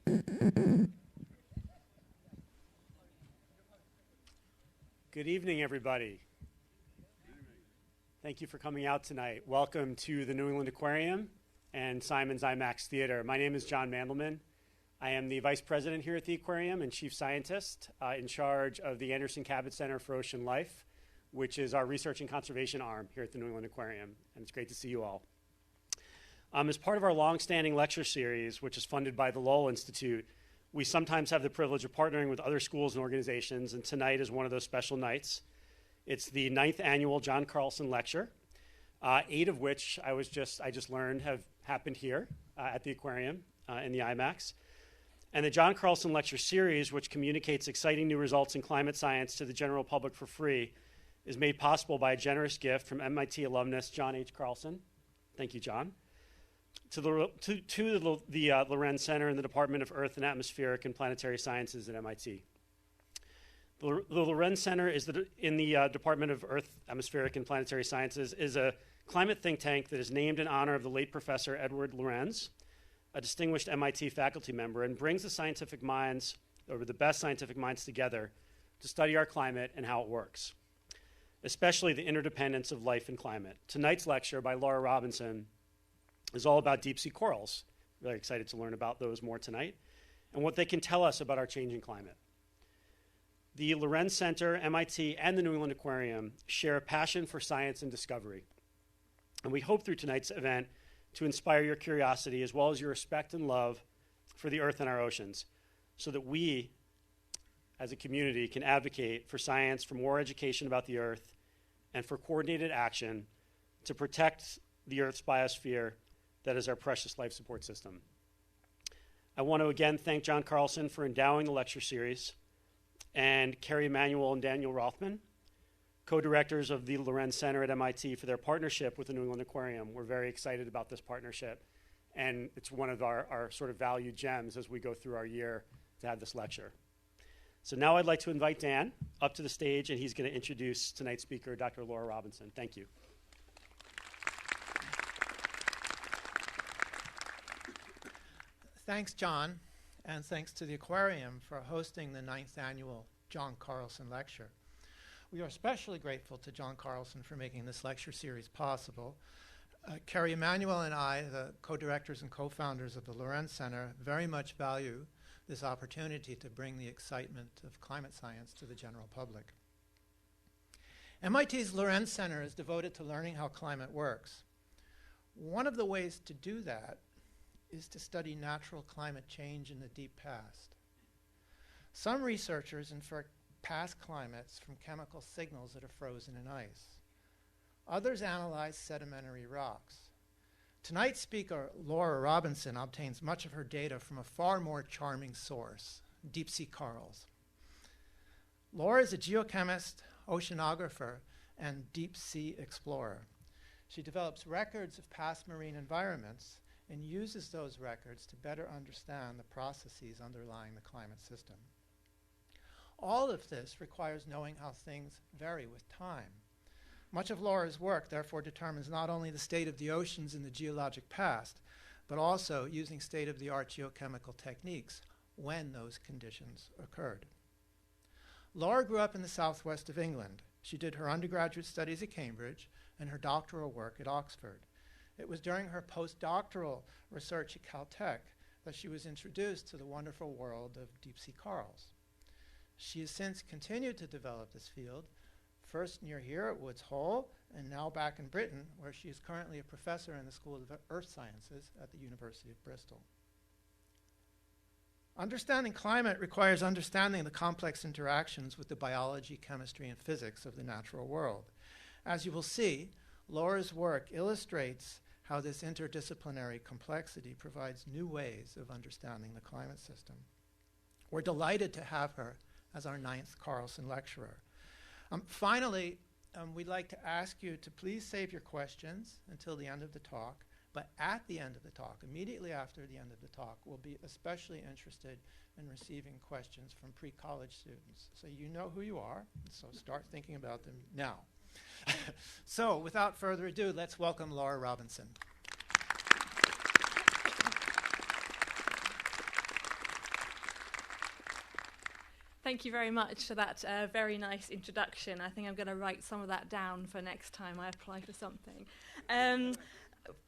Good evening, everybody. Thank you for coming out tonight. Welcome to the New England Aquarium and Simon's IMAX Theater. My name is John Mandelman. I am the Vice President here at the Aquarium and Chief Scientist in charge of the Anderson Cabot Center for Ocean Life, which is our research and conservation arm here at the New England Aquarium. And it's great to see you all. As part of our long-standing lecture series, which is funded by the Lowell Institute, we sometimes have the privilege of partnering with other schools and organizations, and tonight is one of those special nights. It's the 9th annual John Carlson Lecture, 8 of which I just learned have happened here at the Aquarium in the IMAX. And the John Carlson Lecture Series, which communicates exciting new results in climate science to the general public for free, is made possible by a generous gift from MIT alumnus John H. Carlson. Thank you, John. To the Lorenz Center in the Department of Earth and Atmospheric and Planetary Sciences at MIT. The Lorenz Center in the Department of Earth, Atmospheric and Planetary Sciences is a climate think tank that is named in honor of the late Professor Edward Lorenz, a distinguished MIT faculty member, and brings the scientific minds, or the best scientific minds together to study our climate and how it works, especially the interdependence of life and climate. Tonight's lecture by Laura Robinson is all about deep sea corals. Very excited to learn about those more tonight and what they can tell us about our changing climate. The Lorenz Center, MIT, and the New England Aquarium share a passion for science and discovery. And we hope through tonight's event to inspire your curiosity as well as your respect and love for the earth and our oceans so that we, as a community, can advocate for science, for more education about the earth, and for coordinated action to protect the earth's biosphere that is our precious life support system. I want to again thank John Carlson for endowing the lecture series, and Carrie Emanuel and Daniel Rothman, co-directors of the Lorenz Center at MIT, for their partnership with the New England Aquarium. We're very excited about this partnership, and it's one of our sort of valued gems as we go through our year to have this lecture. So now I'd like to invite Dan up to the stage, and he's going to introduce tonight's speaker, Dr. Laura Robinson. Thank you. Thanks, John, and thanks to the Aquarium for hosting the 9th annual John Carlson Lecture. We are especially grateful to John Carlson for making this lecture series possible. Carrie Emanuel and I, the co-directors and co-founders of the Lorenz Center, very much value this opportunity to bring the excitement of climate science to the general public. MIT's Lorenz Center is devoted to learning how climate works. One of the ways to do that is to study natural climate change in the deep past. Some researchers infer past climates from chemical signals that are frozen in ice. Others analyze sedimentary rocks. Tonight's speaker, Laura Robinson, obtains much of her data from a far more charming source, deep sea corals. Laura is a geochemist, oceanographer, and deep sea explorer. She develops records of past marine environments and uses those records to better understand the processes underlying the climate system. All of this requires knowing how things vary with time. Much of Laura's work, therefore, determines not only the state of the oceans in the geologic past, but also using state-of-the-art geochemical techniques when those conditions occurred. Laura grew up in the southwest of England. She did her undergraduate studies at Cambridge and her doctoral work at Oxford. It was during her postdoctoral research at Caltech that she was introduced to the wonderful world of deep sea corals. She has since continued to develop this field, first near here at Woods Hole, and now back in Britain, where she is currently a professor in the School of Earth Sciences at the University of Bristol. Understanding climate requires understanding the complex interactions with the biology, chemistry, and physics of the natural world. As you will see, Laura's work illustrates how this interdisciplinary complexity provides new ways of understanding the climate system. We're delighted to have her as our 9th Carlson lecturer. Finally, we'd like to ask you to please save your questions until the end of the talk, but at the end of the talk, immediately after the end of the talk, we'll be especially interested in receiving questions from pre-college students. So you know who you are, so start thinking about them now. So without further ado, let's welcome Laura Robinson. Thank you very much for that very nice introduction. I think I'm going to write some of that down for next time I apply for something.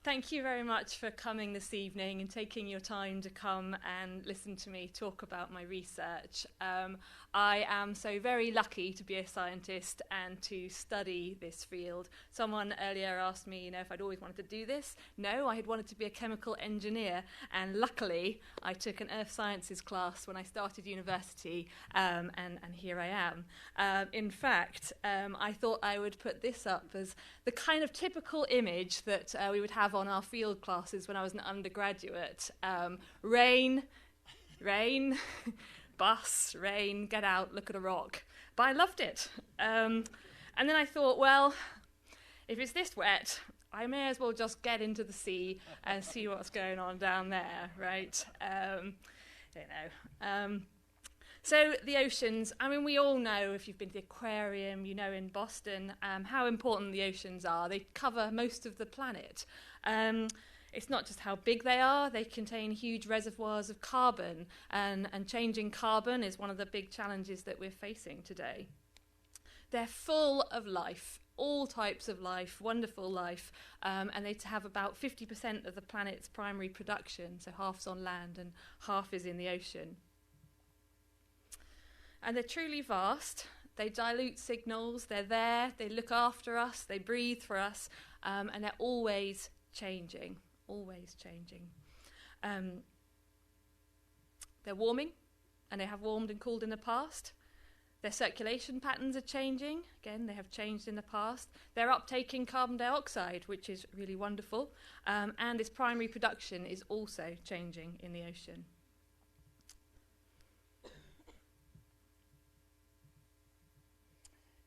Thank you very much for coming this evening and taking your time to come and listen to me talk about my research. I am so very lucky to be a scientist and to study this field. Someone earlier asked me, if I'd always wanted to do this. No, I had wanted to be a chemical engineer, and luckily I took an earth sciences class when I started university, and here I am. In fact, I thought I would put this up as the kind of typical image that we would have on our field classes when I was an undergraduate. Rain, bus, rain, get out, look at a rock. But I loved it. And then I thought, well, if it's this wet, I may as well just get into the sea and see what's going on down there, right? So the oceans, we all know, if you've been to the aquarium, in Boston, how important the oceans are. They cover most of the planet. It's not just how big they are, they contain huge reservoirs of carbon, and changing carbon is one of the big challenges that we're facing today. They're full of life, all types of life, wonderful life, and they have about 50% of the planet's primary production, so half's on land and half is in the ocean. And they're truly vast. They dilute signals, they're there, they look after us, they breathe for us, and they're always changing. They're warming, and they have warmed and cooled in the past. Their circulation patterns are changing. Again, they have changed in the past. They're uptaking carbon dioxide, which is really wonderful, and its primary production is also changing in the ocean.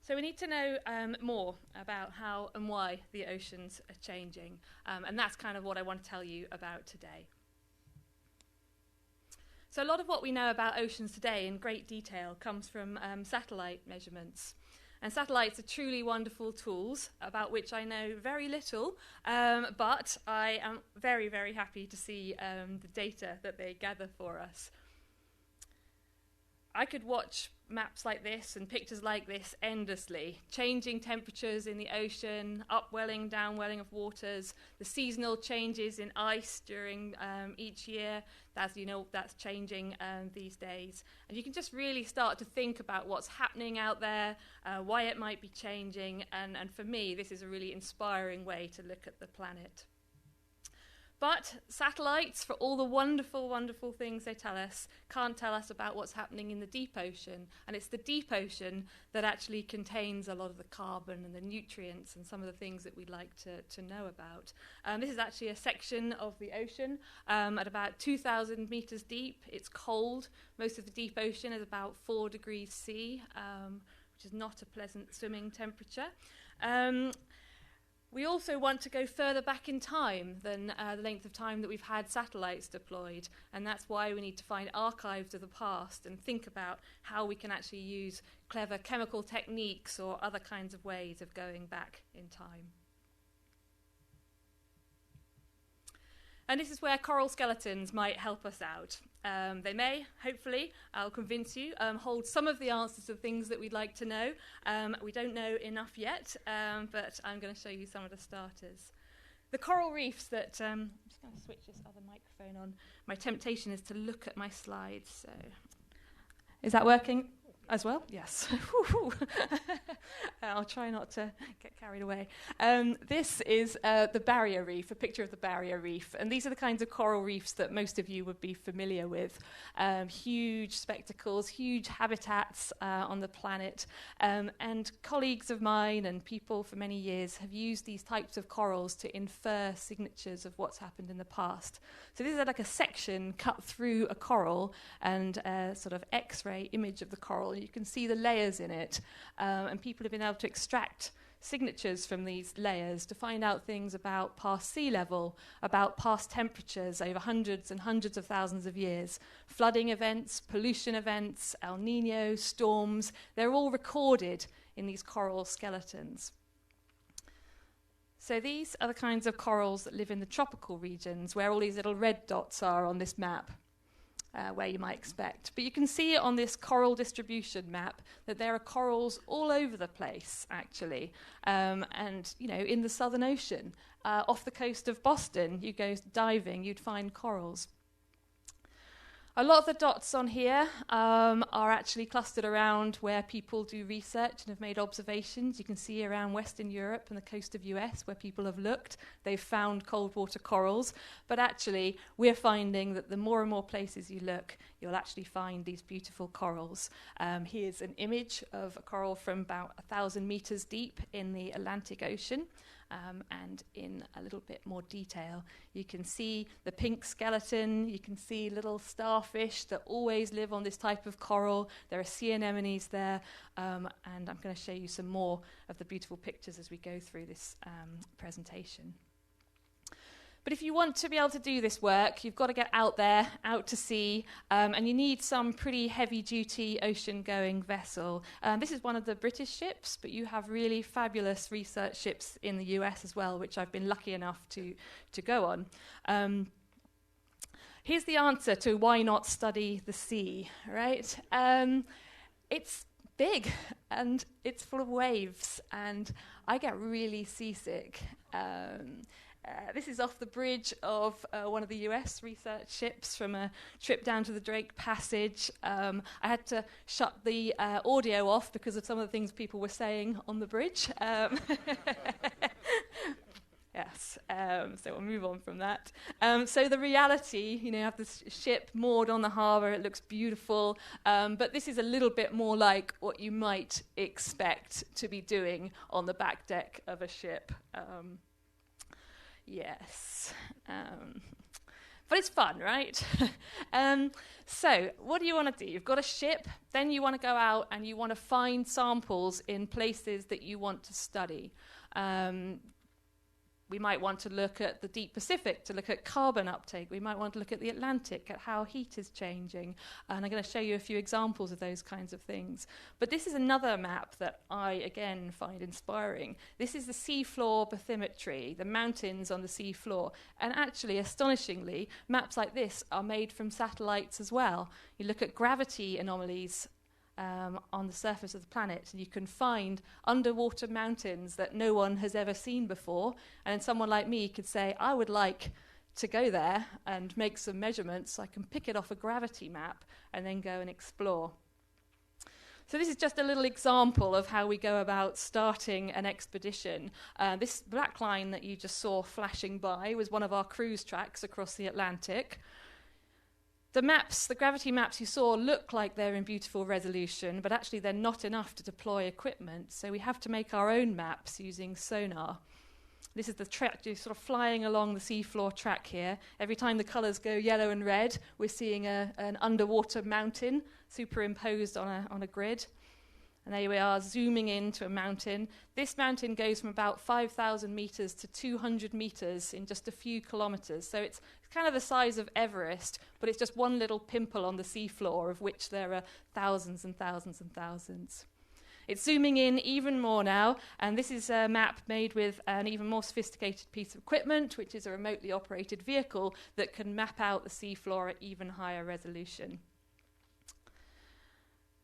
So we need to know more about how and why the oceans are changing, and that's kind of what I want to tell you about today. So a lot of what we know about oceans today in great detail comes from satellite measurements. And satellites are truly wonderful tools about which I know very little, but I am very, very happy to see the data that they gather for us. I could watch maps like this and pictures like this endlessly. Changing temperatures in the ocean, upwelling, downwelling of waters, the seasonal changes in ice during each year. That's changing these days. And you can just really start to think about what's happening out there, why it might be changing. And for me, this is a really inspiring way to look at the planet. But satellites, for all the wonderful, wonderful things they tell us, can't tell us about what's happening in the deep ocean. And it's the deep ocean that actually contains a lot of the carbon and the nutrients and some of the things that we'd like to know about. This is actually a section of the ocean at about 2,000 meters deep. It's cold. Most of the deep ocean is about 4 degrees C, which is not a pleasant swimming temperature. We also want to go further back in time than the length of time that we've had satellites deployed, and that's why we need to find archives of the past and think about how we can actually use clever chemical techniques or other kinds of ways of going back in time. And this is where coral skeletons might help us out. They may, hopefully, I'll convince you, hold some of the answers to things that we'd like to know. We don't know enough yet, but I'm going to show you some of the starters. The coral reefs that... I'm just going to switch this other microphone on. My temptation is to look at my slides. So, is that working as well? Yes. I'll try not to get carried away. This is the barrier reef, a picture of the barrier reef. And these are the kinds of coral reefs that most of you would be familiar with. Huge spectacles, huge habitats on the planet. And colleagues of mine and people for many years have used these types of corals to infer signatures of what's happened in the past. So this is like a section cut through a coral and a sort of X-ray image of the coral. You can see the layers in it, and people have been able to extract signatures from these layers to find out things about past sea level, about past temperatures over hundreds and hundreds of thousands of years, flooding events, pollution events, El Nino, storms. They're all recorded in these coral skeletons. So these are the kinds of corals that live in the tropical regions, where all these little red dots are on this map. where you might expect. But you can see on this coral distribution map that there are corals all over the place, actually. And, you know, in the Southern Ocean, off the coast of Boston, you go diving, you'd find corals. A lot of the dots on here are actually clustered around where people do research and have made observations. You can see around Western Europe and the coast of US where people have looked. They've found cold water corals. But actually, we're finding that the more and more places you look, you'll actually find these beautiful corals. Here's an image of a coral from about 1,000 meters deep in the Atlantic Ocean. And in a little bit more detail, you can see the pink skeleton, you can see little starfish that always live on this type of coral. There are sea anemones there, and I'm going to show you some more of the beautiful pictures as we go through this presentation. But if you want to be able to do this work, you've got to get out there, out to sea, and you need some pretty heavy-duty ocean-going vessel. This is one of the British ships, but you have really fabulous research ships in the US as well, which I've been lucky enough to go on. Here's the answer to why not study the sea, right? It's big, and it's full of waves, and I get really seasick. This is off the bridge of one of the US research ships from a trip down to the Drake Passage. I had to shut the audio off because of some of the things people were saying on the bridge. Yes, so we'll move on from that. So the reality, you know, you have this ship moored on the harbour, it looks beautiful, but this is a little bit more like what you might expect to be doing on the back deck of a ship. Yes. But it's fun, right? So what do you want to do? You've got a ship, then you want to go out and you want to find samples in places that you want to study. We might want to look at the deep Pacific, to look at carbon uptake. We might want to look at the Atlantic, at how heat is changing. And I'm going to show you a few examples of those kinds of things. But this is another map that I, again, find inspiring. This is the seafloor bathymetry, the mountains on the seafloor. And actually, astonishingly, maps like this are made from satellites as well. You look at gravity anomalies on the surface of the planet, and you can find underwater mountains that no one has ever seen before, and someone like me could say, I would like to go there and make some measurements so I can pick it off a gravity map and then go and explore. So this is just a little example of how we go about starting an expedition. This black line that you just saw flashing by was one of our cruise tracks across the Atlantic. The maps, the gravity maps you saw look like they're in beautiful resolution, but actually they're not enough to deploy equipment, so we have to make our own maps using sonar. This is the track, you're sort of flying along the seafloor track here. Every time the colours go yellow and red, we're seeing an underwater mountain superimposed on a grid. And there we are, zooming into a mountain. This mountain goes from about 5,000 metres to 200 metres in just a few kilometres. So it's kind of the size of Everest, but it's just one little pimple on the seafloor, of which there are thousands and thousands and thousands. It's zooming in even more now, and this is a map made with an even more sophisticated piece of equipment, which is a remotely operated vehicle that can map out the seafloor at even higher resolution.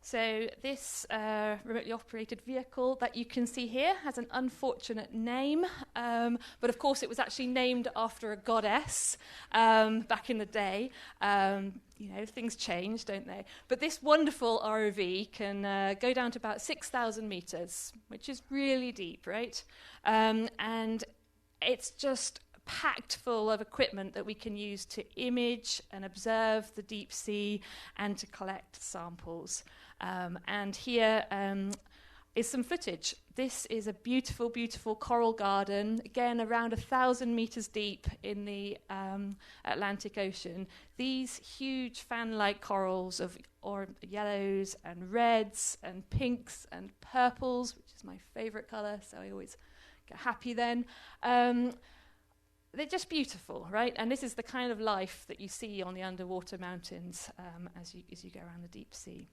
So this remotely operated vehicle that you can see here has an unfortunate name, but of course it was actually named after a goddess back in the day. You know, things change, don't they? But this wonderful ROV can go down to about 6,000 meters, which is really deep, right? And it's just packed full of equipment that we can use to image and observe the deep sea and to collect samples. And here is some footage. This is a beautiful, beautiful coral garden, again around 1,000 meters deep in the Atlantic Ocean. These huge fan-like corals of yellows and reds and pinks and purples, which is my favorite color, so I always get happy then. They're just beautiful, right? And this is the kind of life that you see on the underwater mountains as you go around the deep sea.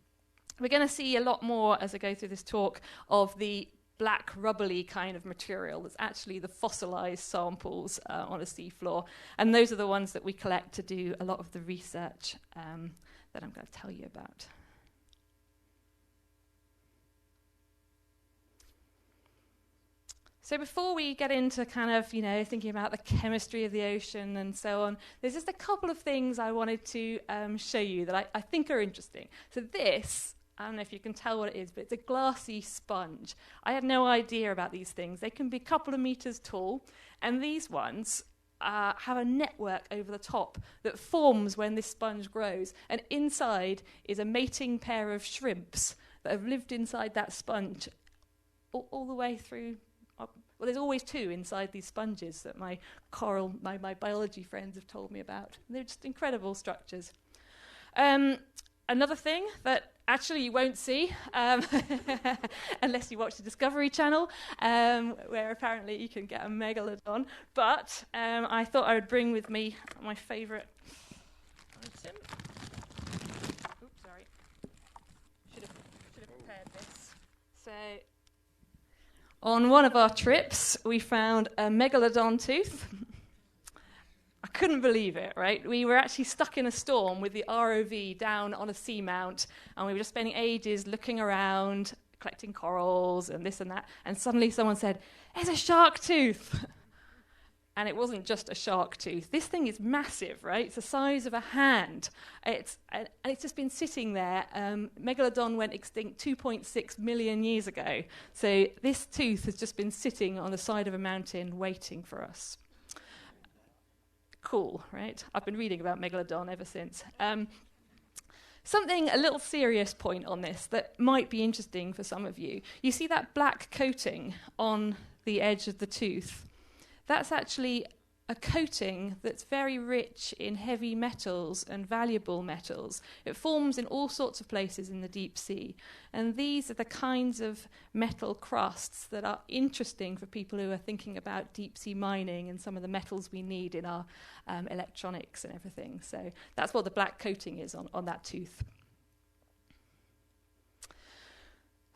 We're going to see a lot more as I go through this talk of the black rubbly kind of material that's actually the fossilized samples on a seafloor. And those are the ones that we collect to do a lot of the research that I'm going to tell you about. So before we get into kind of, thinking about the chemistry of the ocean and so on, there's just a couple of things I wanted to show you that I think are interesting. So this, I don't know if you can tell what it is, but it's a glassy sponge. I had no idea about these things. They can be a couple of meters tall, and these ones have a network over the top that forms when this sponge grows, and inside is a mating pair of shrimps that have lived inside that sponge all the way through. Well, there's always two inside these sponges that my biology friends have told me about. They're just incredible structures. Another thing that actually you won't see unless you watch the Discovery Channel, where apparently you can get a megalodon. But I thought I would bring with me my favourite item. Oops, sorry. Should have prepared this. So, on one of our trips, we found a megalodon tooth. I couldn't believe it, right? We were actually stuck in a storm with the ROV down on a seamount, and we were just spending ages looking around, collecting corals and this and that, and suddenly someone said, "There's a shark tooth!" And it wasn't just a shark tooth. This thing is massive, right? It's the size of a hand. And it's just been sitting there. Megalodon went extinct 2.6 million years ago. So this tooth has just been sitting on the side of a mountain waiting for us. Cool, right? I've been reading about Megalodon ever since. A little serious point on this that might be interesting for some of you. You see that black coating on the edge of the tooth? That's actually a coating that's very rich in heavy metals and valuable metals. It forms in all sorts of places in the deep sea. And these are the kinds of metal crusts that are interesting for people who are thinking about deep sea mining and some of the metals we need in our electronics and everything. So that's what the black coating is on that tooth.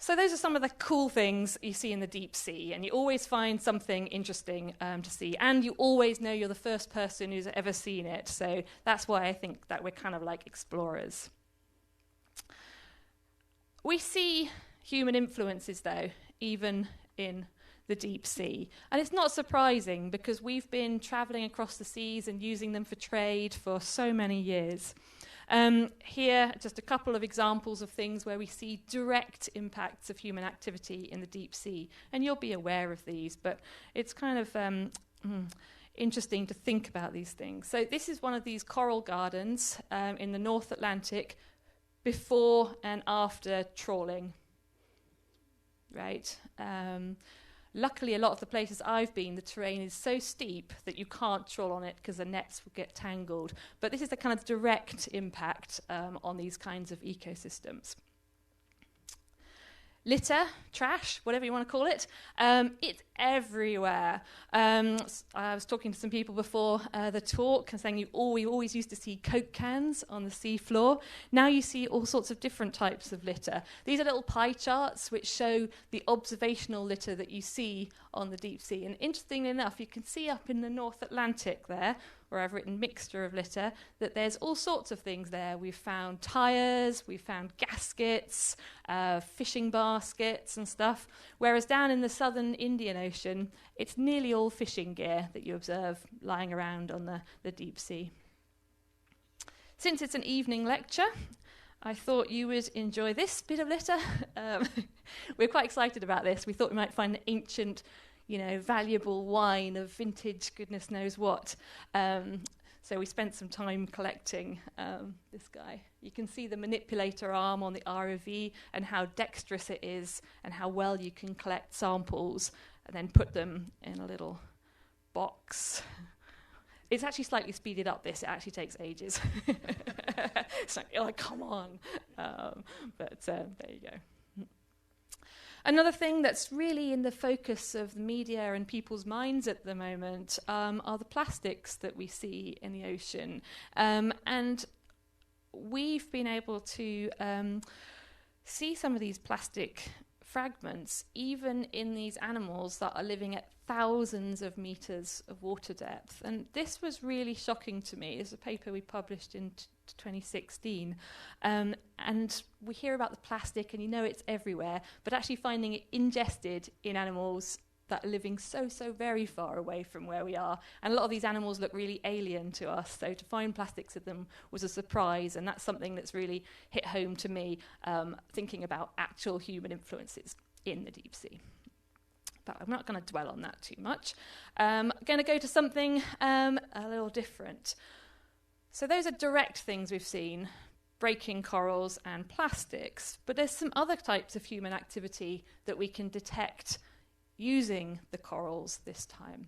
So those are some of the cool things you see in the deep sea, and you always find something interesting to see, and you always know you're the first person who's ever seen it, so that's why I think that we're kind of like explorers. We see human influences, though, even in the deep sea, and it's not surprising because we've been travelling across the seas and using them for trade for so many years. Here, just a couple of examples of things where we see direct impacts of human activity in the deep sea. And you'll be aware of these, but it's kind of interesting to think about these things. So this is one of these coral gardens in the North Atlantic before and after trawling, right? Luckily, a lot of the places I've been, the terrain is so steep that you can't trawl on it because the nets will get tangled. But this is the kind of direct impact on these kinds of ecosystems. Litter, trash, whatever you want to call it, it's everywhere. I was talking to some people before the talk and saying we always used to see Coke cans on the seafloor. Now you see all sorts of different types of litter. These are little pie charts which show the observational litter that you see on the deep sea. And interestingly enough, you can see up in the North Atlantic there, where I've written mixture of litter, that there's all sorts of things there. We've found tyres, we've found gaskets, fishing baskets and stuff, whereas down in the southern Indian Ocean, it's nearly all fishing gear that you observe lying around on the deep sea. Since it's an evening lecture, I thought you would enjoy this bit of litter. We're quite excited about this. We thought we might find an ancient valuable wine of vintage goodness knows what. So we spent some time collecting this guy. You can see the manipulator arm on the ROV and how dexterous it is and how well you can collect samples and then put them in a little box. It's actually slightly speeded up this. It actually takes ages. It's like, oh, come on. But there you go. Another thing that's really in the focus of the media and people's minds at the moment are the plastics that we see in the ocean. And we've been able to see some of these plastic fragments even in these animals that are living at thousands of meters of water depth. And this was really shocking to me. It's a paper we published in 2016. And we hear about the plastic and it's everywhere, but actually finding it ingested in animals that are living so very far away from where we are. And a lot of these animals look really alien to us, so to find plastics in them was a surprise, and that's something that's really hit home to me, thinking about actual human influences in the deep sea. But I'm not going to dwell on that too much. I'm going to go to something a little different. So those are direct things we've seen, breaking corals and plastics, but there's some other types of human activity that we can detect using the corals this time.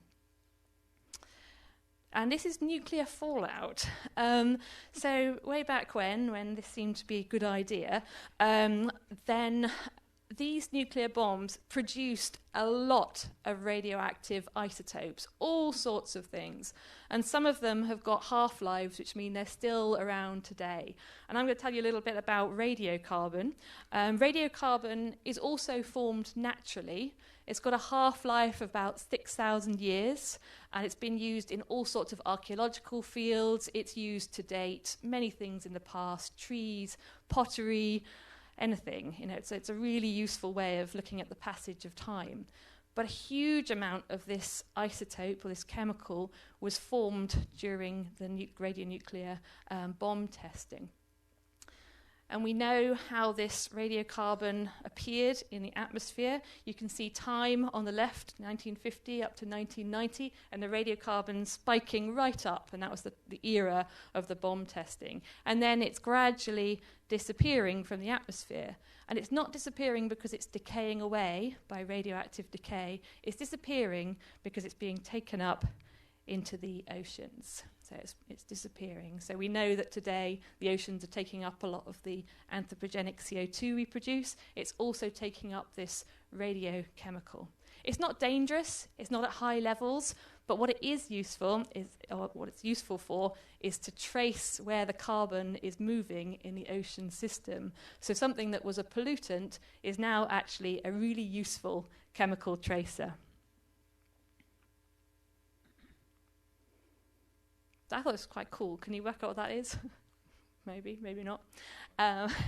And this is nuclear fallout. So way back when this seemed to be a good idea, then these nuclear bombs produced a lot of radioactive isotopes, all sorts of things. And some of them have got half-lives, which mean they're still around today. And I'm going to tell you a little bit about radiocarbon. Radiocarbon is also formed naturally. It's got a half-life of about 6,000 years, and it's been used in all sorts of archaeological fields. It's used to date many things in the past, trees, pottery, anything. So it's a really useful way of looking at the passage of time. But a huge amount of this isotope, or this chemical, was formed during the radionuclear bomb testing. And we know how this radiocarbon appeared in the atmosphere. You can see time on the left, 1950 up to 1990, and the radiocarbon spiking right up, and that was the era of the bomb testing. And then it's gradually disappearing from the atmosphere. And it's not disappearing because it's decaying away by radioactive decay. It's disappearing because it's being taken up into the oceans. So it's disappearing. So we know that today the oceans are taking up a lot of the anthropogenic CO2 we produce. It's also taking up this radiochemical. It's not dangerous, it's not at high levels, but what it is useful is, or what it's useful for, is to trace where the carbon is moving in the ocean system. So something that was a pollutant is now actually a really useful chemical tracer. I thought it was quite cool. Can you work out what that is? Maybe, maybe not.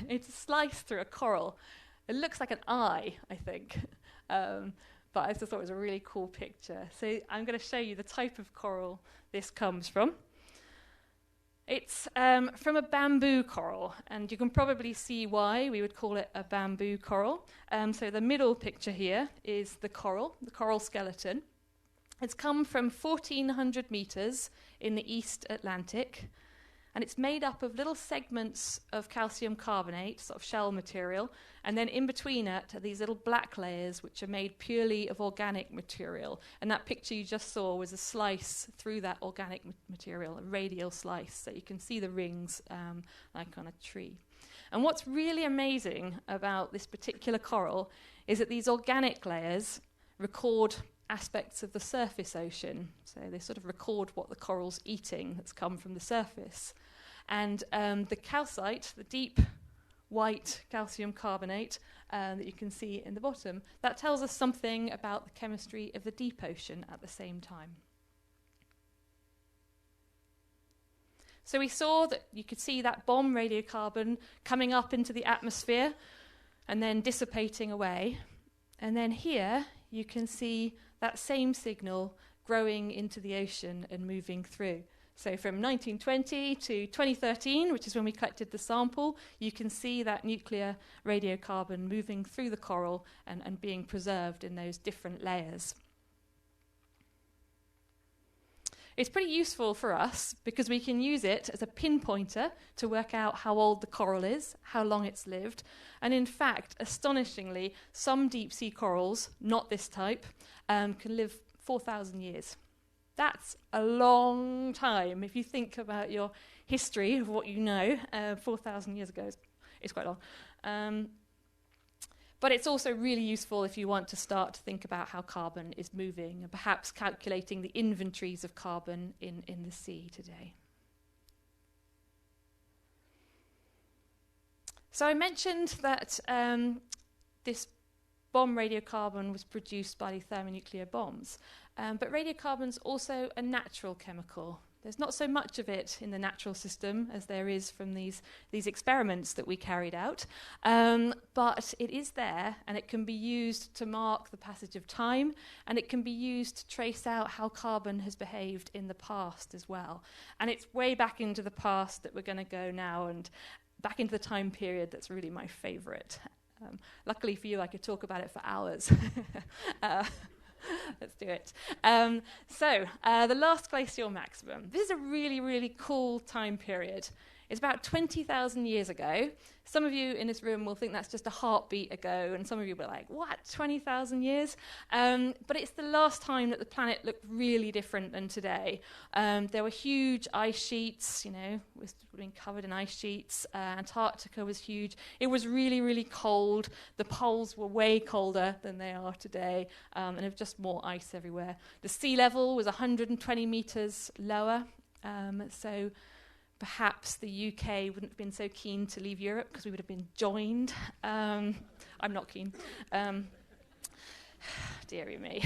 It's a slice through a coral. It looks like an eye, I think. But I just thought it was a really cool picture. So I'm going to show you the type of coral this comes from. It's from a bamboo coral, and you can probably see why we would call it a bamboo coral. So the middle picture here is the coral skeleton. It's come from 1,400 meters in the East Atlantic, and it's made up of little segments of calcium carbonate, sort of shell material, and then in between it are these little black layers which are made purely of organic material. And that picture you just saw was a slice through that organic material, a radial slice, so you can see the rings like on a tree. And what's really amazing about this particular coral is that these organic layers record aspects of the surface ocean. So they sort of record what the coral's eating that's come from the surface. And the calcite, the deep white calcium carbonate that you can see in the bottom, that tells us something about the chemistry of the deep ocean at the same time. So we saw that you could see that bomb radiocarbon coming up into the atmosphere and then dissipating away. And then here you can see that same signal growing into the ocean and moving through. So from 1920 to 2013, which is when we collected the sample, you can see that nuclear radiocarbon moving through the coral and being preserved in those different layers. It's pretty useful for us because we can use it as a pinpointer to work out how old the coral is, how long it's lived. And in fact, astonishingly, some deep sea corals, not this type, can live 4,000 years. That's a long time. If you think about your history of what you know, 4,000 years ago is quite long. But it's also really useful if you want to start to think about how carbon is moving and perhaps calculating the inventories of carbon in the sea today. So I mentioned that this bomb radiocarbon was produced by the thermonuclear bombs. But radiocarbon's also a natural chemical. There's not so much of it in the natural system as there is from these experiments that we carried out. But it is there, and it can be used to mark the passage of time, and it can be used to trace out how carbon has behaved in the past as well. And it's way back into the past that we're going to go now, and back into the time period that's really my favourite. Luckily for you, I could talk about it for hours. Let's do it. The last glacial maximum. This is a really, really cool time period. It's about 20,000 years ago. Some of you in this room will think that's just a heartbeat ago, and some of you will be like, what, 20,000 years? But it's the last time that the planet looked really different than today. There were huge ice sheets, it was being covered in ice sheets. Antarctica was huge. It was really, really cold. The poles were way colder than they are today, and there was just more ice everywhere. The sea level was 120 meters lower, so perhaps the UK wouldn't have been so keen to leave Europe because we would have been joined. I'm not keen. Dearie me.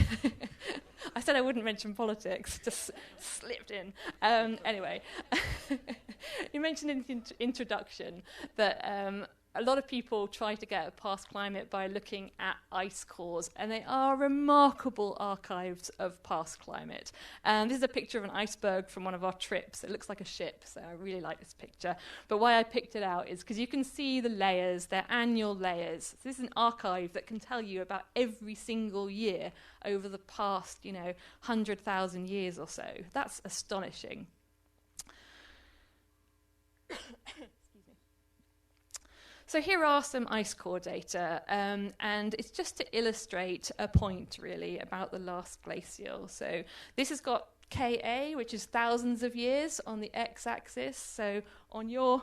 I said I wouldn't mention politics, just slipped in. Anyway, you mentioned in the introduction that a lot of people try to get a past climate by looking at ice cores, and they are remarkable archives of past climate. This is a picture of an iceberg from one of our trips. It looks like a ship, so I really like this picture. But why I picked it out is because you can see the layers, they're annual layers. So this is an archive that can tell you about every single year over the past, 100,000 years or so. That's astonishing. So here are some ice core data, and it's just to illustrate a point, really, about the last glacial. So this has got Ka, which is thousands of years, on the x-axis. So on your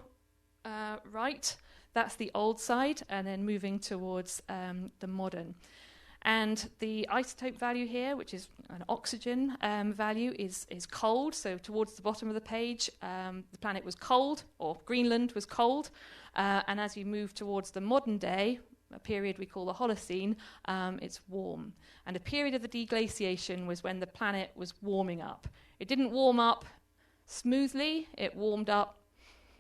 right, that's the old side, and then moving towards the modern. And the isotope value here, which is an oxygen value, is cold. So towards the bottom of the page, the planet was cold, or Greenland was cold. And as you move towards the modern day, a period we call the Holocene, it's warm. And a period of the deglaciation was when the planet was warming up. It didn't warm up smoothly. It warmed up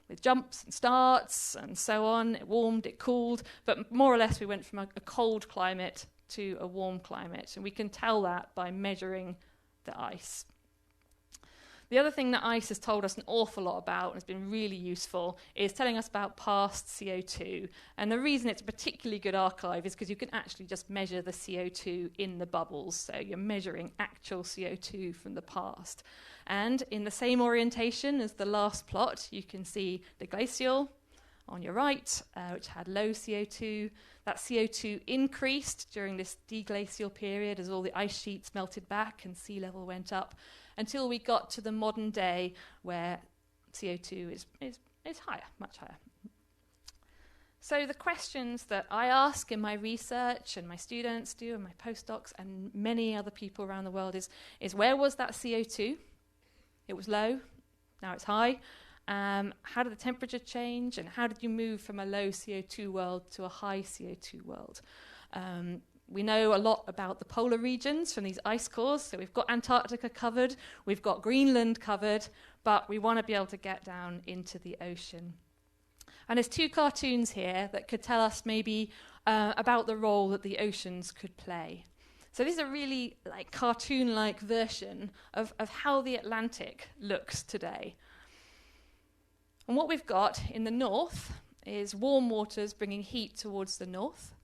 with jumps and starts and so on. It warmed, it cooled. But more or less, we went from a cold climate to a warm climate. And we can tell that by measuring the ice. The other thing that ice has told us an awful lot about and has been really useful is telling us about past CO2. And the reason it's a particularly good archive is because you can actually just measure the CO2 in the bubbles. So you're measuring actual CO2 from the past. And in the same orientation as the last plot, you can see the glacial on your right, which had low CO2. That CO2 increased during this deglacial period as all the ice sheets melted back and sea level went up, until we got to the modern day where CO2 is higher, much higher. So the questions that I ask in my research and my students do and my postdocs and many other people around the world is where was that CO2? It was low, now it's high. How did the temperature change, and how did you move from a low CO2 world to a high CO2 world? We know a lot about the polar regions from these ice cores. So we've got Antarctica covered, we've got Greenland covered, but we want to be able to get down into the ocean. And there's two cartoons here that could tell us maybe about the role that the oceans could play. So this is a really cartoon-like version of how the Atlantic looks today. And what we've got in the north is warm waters bringing heat towards the north.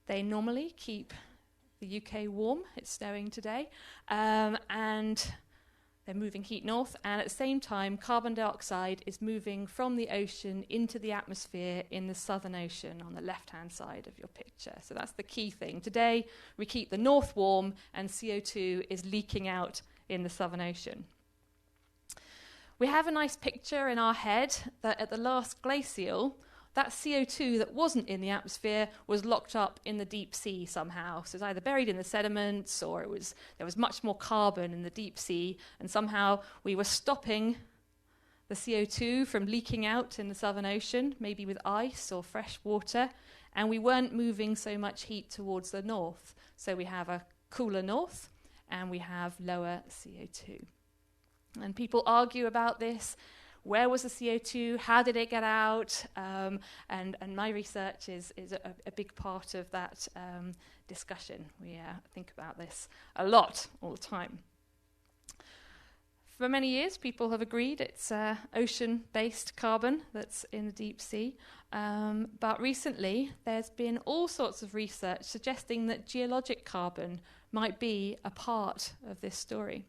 They normally keep the UK warm. It's snowing today. And they're moving heat north. And at the same time, carbon dioxide is moving from the ocean into the atmosphere in the Southern Ocean on the left-hand side of your picture. So that's the key thing. Today, we keep the north warm, and CO2 is leaking out in the Southern Ocean. We have a nice picture in our head that at the last glacial, that CO2 that wasn't in the atmosphere was locked up in the deep sea somehow. So it's either buried in the sediments, or there was much more carbon in the deep sea, and somehow we were stopping the CO2 from leaking out in the Southern Ocean, maybe with ice or fresh water, and we weren't moving so much heat towards the north. So we have a cooler north, and we have lower CO2. And people argue about this. Where was the CO2? How did it get out? And my research is a big part of that discussion. We think about this a lot, all the time. For many years, people have agreed it's ocean-based carbon that's in the deep sea. But recently, there's been all sorts of research suggesting that geologic carbon might be a part of this story.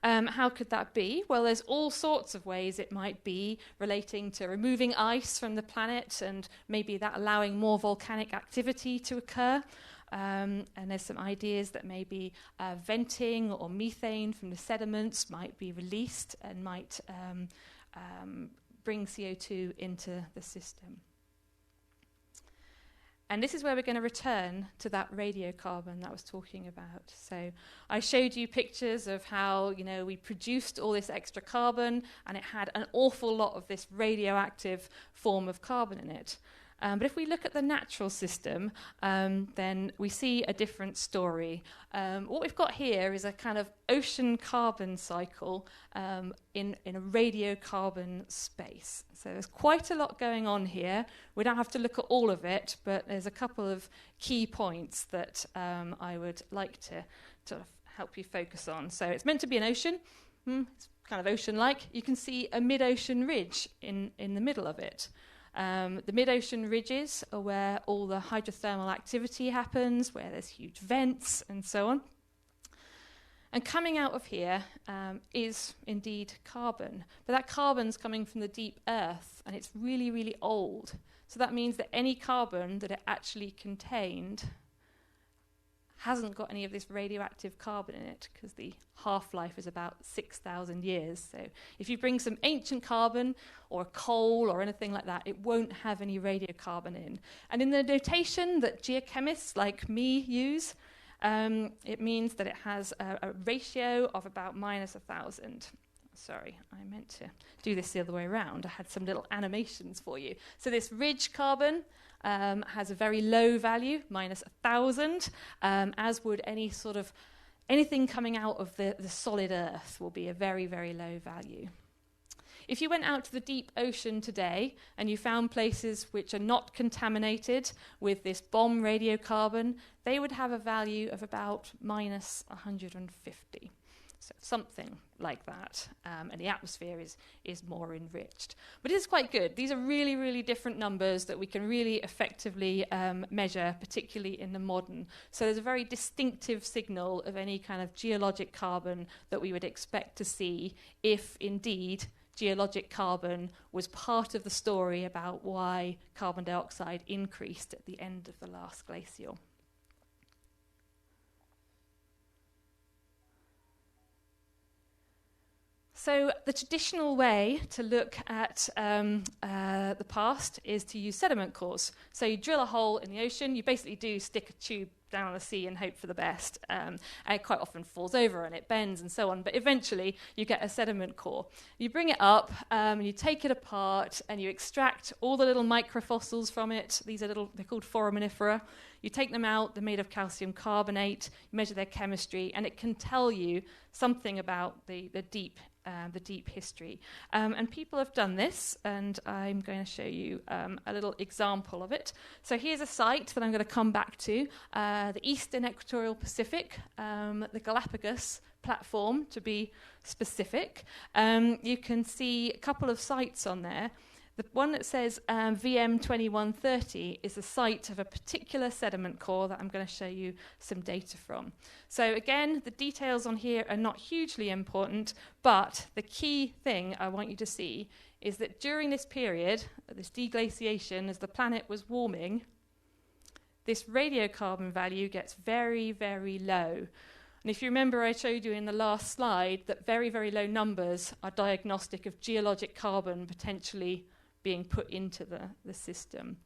How could that be? Well, there's all sorts of ways it might be relating to removing ice from the planet and maybe that allowing more volcanic activity to occur. And there's some ideas that maybe venting or methane from the sediments might be released and might bring CO2 into the system. And this is where we're going to return to that radiocarbon that I was talking about. So I showed you pictures of how, we produced all this extra carbon and it had an awful lot of this radioactive form of carbon in it. But if we look at the natural system, then we see a different story. What we've got here is a kind of ocean carbon cycle in a radiocarbon space. So there's quite a lot going on here. We don't have to look at all of it, but there's a couple of key points that I would like to sort of help you focus on. So it's meant to be an ocean. It's kind of ocean-like. You can see a mid-ocean ridge in the middle of it. The mid-ocean ridges are where all the hydrothermal activity happens, where there's huge vents and so on. And coming out of here is indeed carbon. But that carbon's coming from the deep earth, and it's really, really old. So that means that any carbon that it actually contained hasn't got any of this radioactive carbon in it, because the half-life is about 6,000 years. So if you bring some ancient carbon or coal or anything like that, it won't have any radiocarbon in. And in the notation that geochemists like me use, it means that it has a ratio of about -1,000. Sorry, I meant to do this the other way around. I had some little animations for you. So this ridge carbon has a very low value, -1,000, as would anything coming out of the solid earth will be a very, very low value. If you went out to the deep ocean today and you found places which are not contaminated with this bomb radiocarbon, they would have a value of about -150. So something like that, and the atmosphere is more enriched. But it is quite good. These are really, really different numbers that we can really effectively measure, particularly in the modern. So there's a very distinctive signal of any kind of geologic carbon that we would expect to see if indeed geologic carbon was part of the story about why carbon dioxide increased at the end of the last glacial. So the traditional way to look at the past is to use sediment cores. So you drill a hole in the ocean, you basically do stick a tube down the sea and hope for the best. And it quite often falls over and it bends and so on, but eventually you get a sediment core. You bring it up, you take it apart, and you extract all the little microfossils from it. They're called foraminifera. You take them out, they're made of calcium carbonate, you measure their chemistry, and it can tell you something about the deep history. And people have done this, and I'm going to show you a little example of it. So here's a site that I'm going to come back to, the Eastern Equatorial Pacific, the Galapagos platform, to be specific. You can see a couple of sites on there. The one that says VM2130 is the site of a particular sediment core that I'm going to show you some data from. So again, the details on here are not hugely important, but the key thing I want you to see is that during this period, this deglaciation, as the planet was warming, this radiocarbon value gets very, very low. And if you remember, I showed you in the last slide that very, very low numbers are diagnostic of geologic carbon potentially being put into the system.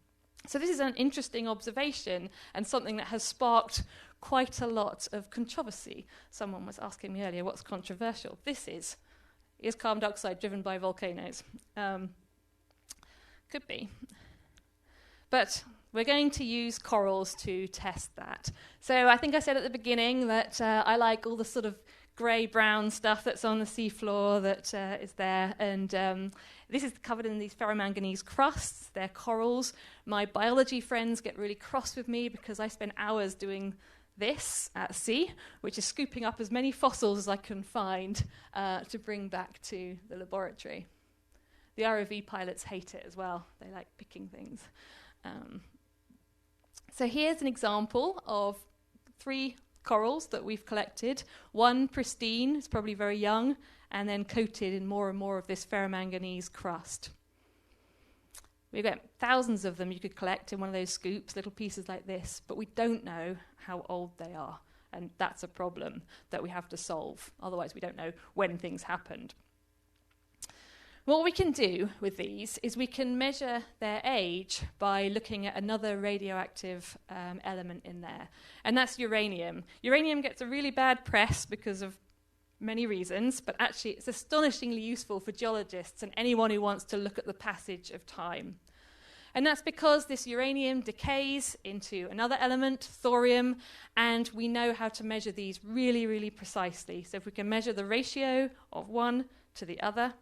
So this is an interesting observation and something that has sparked quite a lot of controversy. Someone was asking me earlier, what's controversial? This is. Is carbon dioxide driven by volcanoes? Could be. But we're going to use corals to test that. So I think I said at the beginning that I like all the sort of grey-brown stuff that's on the seafloor that is there. And this is covered in these ferromanganese crusts. They're corals. My biology friends get really cross with me because I spend hours doing this at sea, which is scooping up as many fossils as I can find to bring back to the laboratory. The ROV pilots hate it as well. They like picking things. So here's an example of 3 corals that we've collected. One pristine, it's probably very young, and then coated in more and more of this ferromanganese crust. We've got thousands of them you could collect in one of those scoops, little pieces like this, but we don't know how old they are, and that's a problem that we have to solve. Otherwise, we don't know when things happened. What we can do with these is we can measure their age by looking at another radioactive element in there, and that's uranium. Uranium gets a really bad press because of many reasons, but actually it's astonishingly useful for geologists and anyone who wants to look at the passage of time. And that's because this uranium decays into another element, thorium, and we know how to measure these really, really precisely. So if we can measure the ratio of one to the other,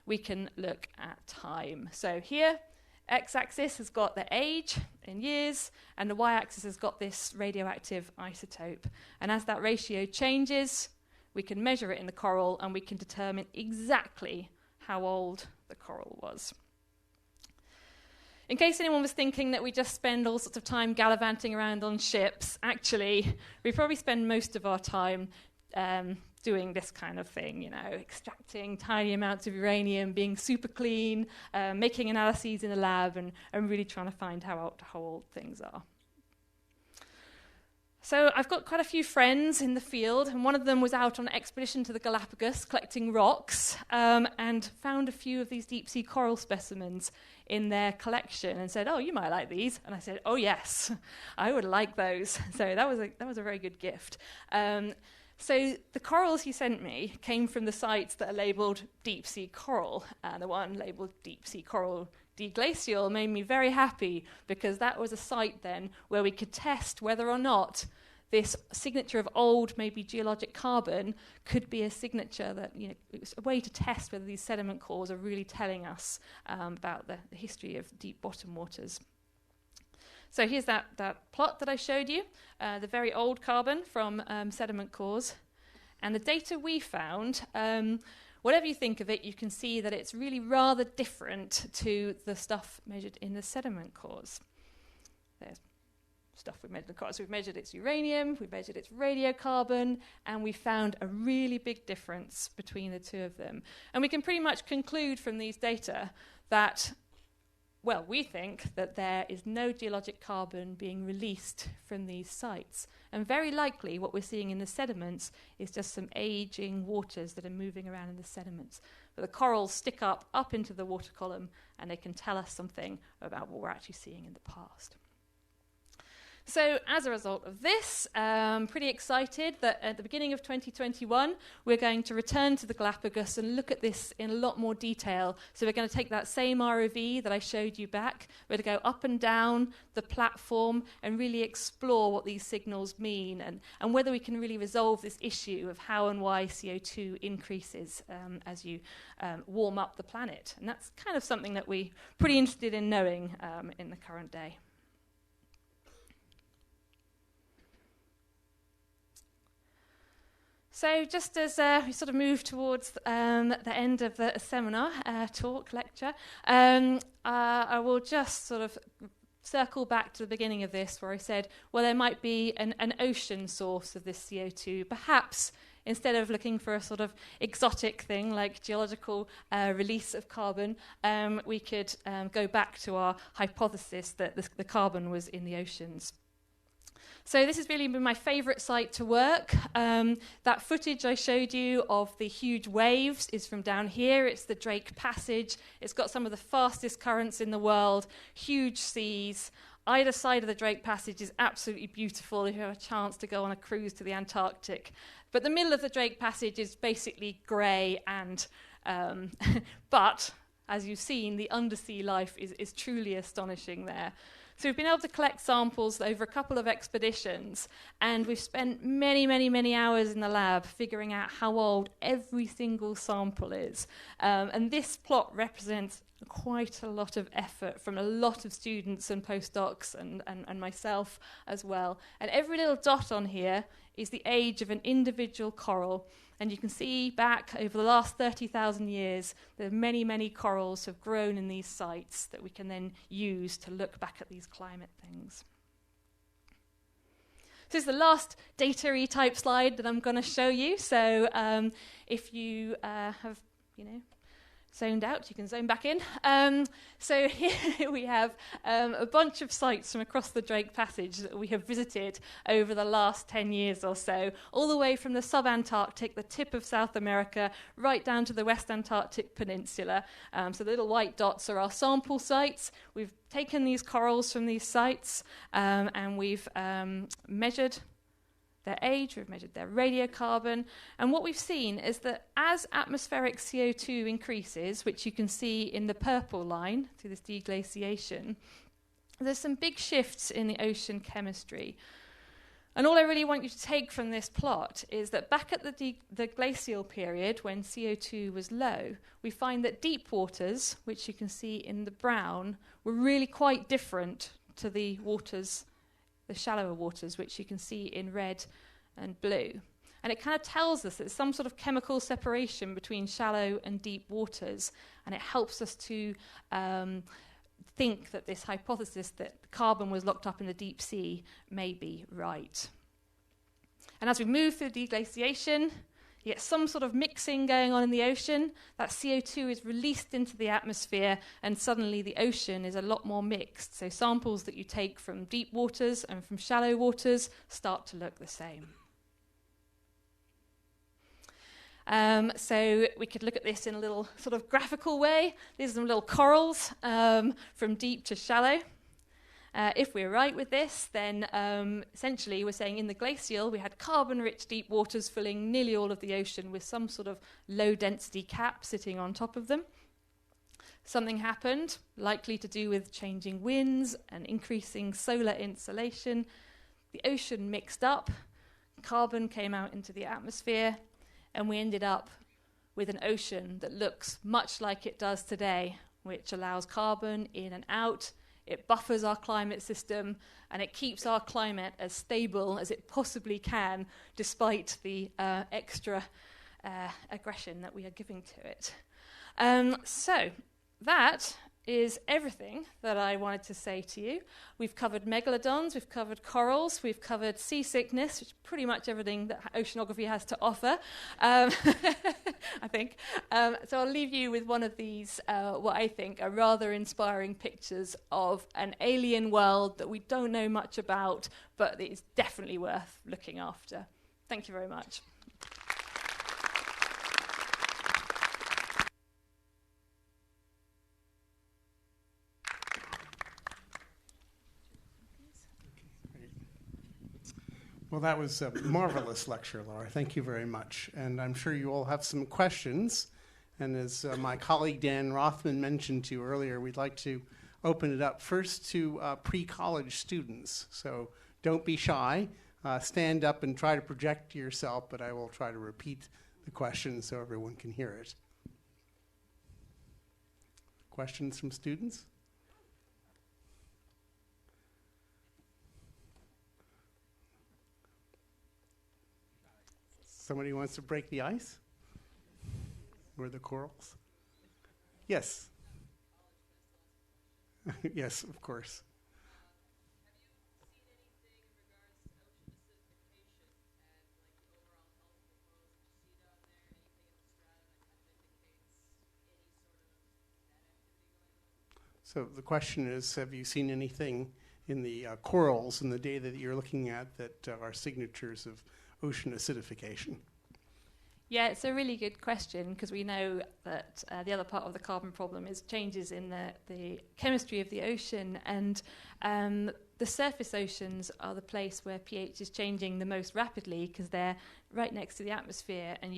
we can look at time. So here, x-axis has got the age in years, and the y-axis has got this radioactive isotope. And as that ratio changes, we can measure it in the coral, and we can determine exactly how old the coral was. In case anyone was thinking that we just spend all sorts of time gallivanting around on ships, actually, we probably spend most of our time doing this kind of thing, extracting tiny amounts of uranium, being super clean, making analyses in the lab, and really trying to find how old things are. So I've got quite a few friends in the field, and one of them was out on an expedition to the Galapagos collecting rocks and found a few of these deep-sea coral specimens in their collection and said, "Oh, you might like these." And I said, "Oh, yes, I would like those." So that was a very good gift. So the corals he sent me came from the sites that are labelled deep-sea coral. The one labelled deep-sea coral glacial made me very happy because that was a site then where we could test whether or not this signature of old, maybe geologic carbon, could be a signature that, it was a way to test whether these sediment cores are really telling us about the history of deep bottom waters. So here's that plot that I showed you, the very old carbon from sediment cores. And the data we found, whatever you think of it, you can see that it's really rather different to the stuff measured in the sediment cores. There's stuff we've measured in the cores. So we've measured its uranium, we've measured its radiocarbon, and we found a really big difference between the two of them. And we can pretty much conclude from these data that, well, we think that there is no geologic carbon being released from these sites. And very likely what we're seeing in the sediments is just some aging waters that are moving around in the sediments. But the corals stick up into the water column, and they can tell us something about what we're actually seeing in the past. So as a result of this, I'm pretty excited that at the beginning of 2021, we're going to return to the Galapagos and look at this in a lot more detail. So we're going to take that same ROV that I showed you back. We're going to go up and down the platform and really explore what these signals mean and whether we can really resolve this issue of how and why CO2 increases as you warm up the planet. And that's kind of something that we're pretty interested in knowing in the current day. So just as we sort of move towards the end of the seminar, lecture, I will just sort of circle back to the beginning of this where I said, well, there might be an ocean source of this CO2. Perhaps instead of looking for a sort of exotic thing like geological release of carbon, we could go back to our hypothesis that the carbon was in the oceans. So this has really been my favourite site to work. That footage I showed you of the huge waves is from down here. It's the Drake Passage. It's got some of the fastest currents in the world, huge seas. Either side of the Drake Passage is absolutely beautiful if you have a chance to go on a cruise to the Antarctic. But the middle of the Drake Passage is basically grey and But as you've seen, the undersea life is truly astonishing there. So we've been able to collect samples over a couple of expeditions, and we've spent many, many, many hours in the lab figuring out how old every single sample is. And this plot represents quite a lot of effort from a lot of students and postdocs and myself as well. And every little dot on here is the age of an individual coral. And you can see back over the last 30,000 years, that many, many corals have grown in these sites that we can then use to look back at these climate things. So this is the last data-y type slide that I'm going to show you. So if you have, zoned out, you can zone back in. So here we have a bunch of sites from across the Drake Passage that we have visited over the last 10 years or so, all the way from the sub-Antarctic, the tip of South America, right down to the West Antarctic Peninsula. So the little white dots are our sample sites. We've taken these corals from these sites and we've measured their age, we've measured their radiocarbon, and what we've seen is that as atmospheric CO2 increases, which you can see in the purple line through this deglaciation, there's some big shifts in the ocean chemistry. And all I really want you to take from this plot is that back at the glacial period, when CO2 was low, we find that deep waters, which you can see in the brown, were really quite different to the waters, the shallower waters, which you can see in red and blue. And it kind of tells us that there's some sort of chemical separation between shallow and deep waters, and it helps us to think that this hypothesis that carbon was locked up in the deep sea may be right. And as we move through deglaciation, you get some sort of mixing going on in the ocean. That CO2 is released into the atmosphere, and suddenly the ocean is a lot more mixed. So samples that you take from deep waters and from shallow waters start to look the same. So we could look at this in a little sort of graphical way. These are some little corals from deep to shallow. If we're right with this, then essentially we're saying in the glacial we had carbon-rich deep waters filling nearly all of the ocean with some sort of low-density cap sitting on top of them. Something happened, likely to do with changing winds and increasing solar insolation. The ocean mixed up, carbon came out into the atmosphere, and we ended up with an ocean that looks much like it does today, which allows carbon in and out. It buffers our climate system, and it keeps our climate as stable as it possibly can, despite the extra aggression that we are giving to it. So that is everything that I wanted to say to you. We've covered megalodons, we've covered corals, we've covered seasickness, which is pretty much everything that oceanography has to offer, I think. So I'll leave you with one of these, what I think are rather inspiring pictures of an alien world that we don't know much about, but it is definitely worth looking after. Thank you very much. Well, that was a marvelous lecture, Laura. Thank you very much. And I'm sure you all have some questions. And as my colleague Dan Rothman mentioned to you earlier, we'd like to open it up first to pre-college students. So don't be shy. Stand up and try to project yourself, but I will try to repeat the question so everyone can hear it. Questions from students? Somebody wants to break the ice? Or the corals? Yes. Yes, of course. So the question is, have you seen anything in the corals in the data that you're looking at that are signatures of ocean acidification? Yeah, it's a really good question, because we know that the other part of the carbon problem is changes in the chemistry of the ocean, and the surface oceans are the place where pH is changing the most rapidly because they're right next to the atmosphere, and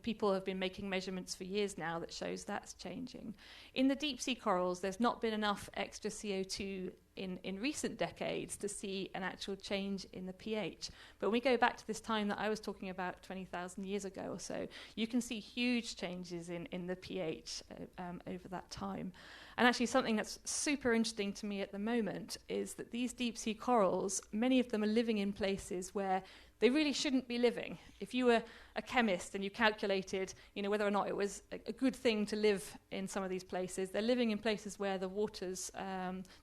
people have been making measurements for years now that shows that's changing. In the deep sea corals, there's not been enough extra CO2 in recent decades to see an actual change in the pH. But when we go back to this time that I was talking about 20,000 years ago or so, you can see huge changes in the pH over that time. And actually something that's super interesting to me at the moment is that these deep sea corals, many of them are living in places where they really shouldn't be living. If you were a chemist and you calculated, whether or not it was a good thing to live in some of these places, they're living in places where the waters,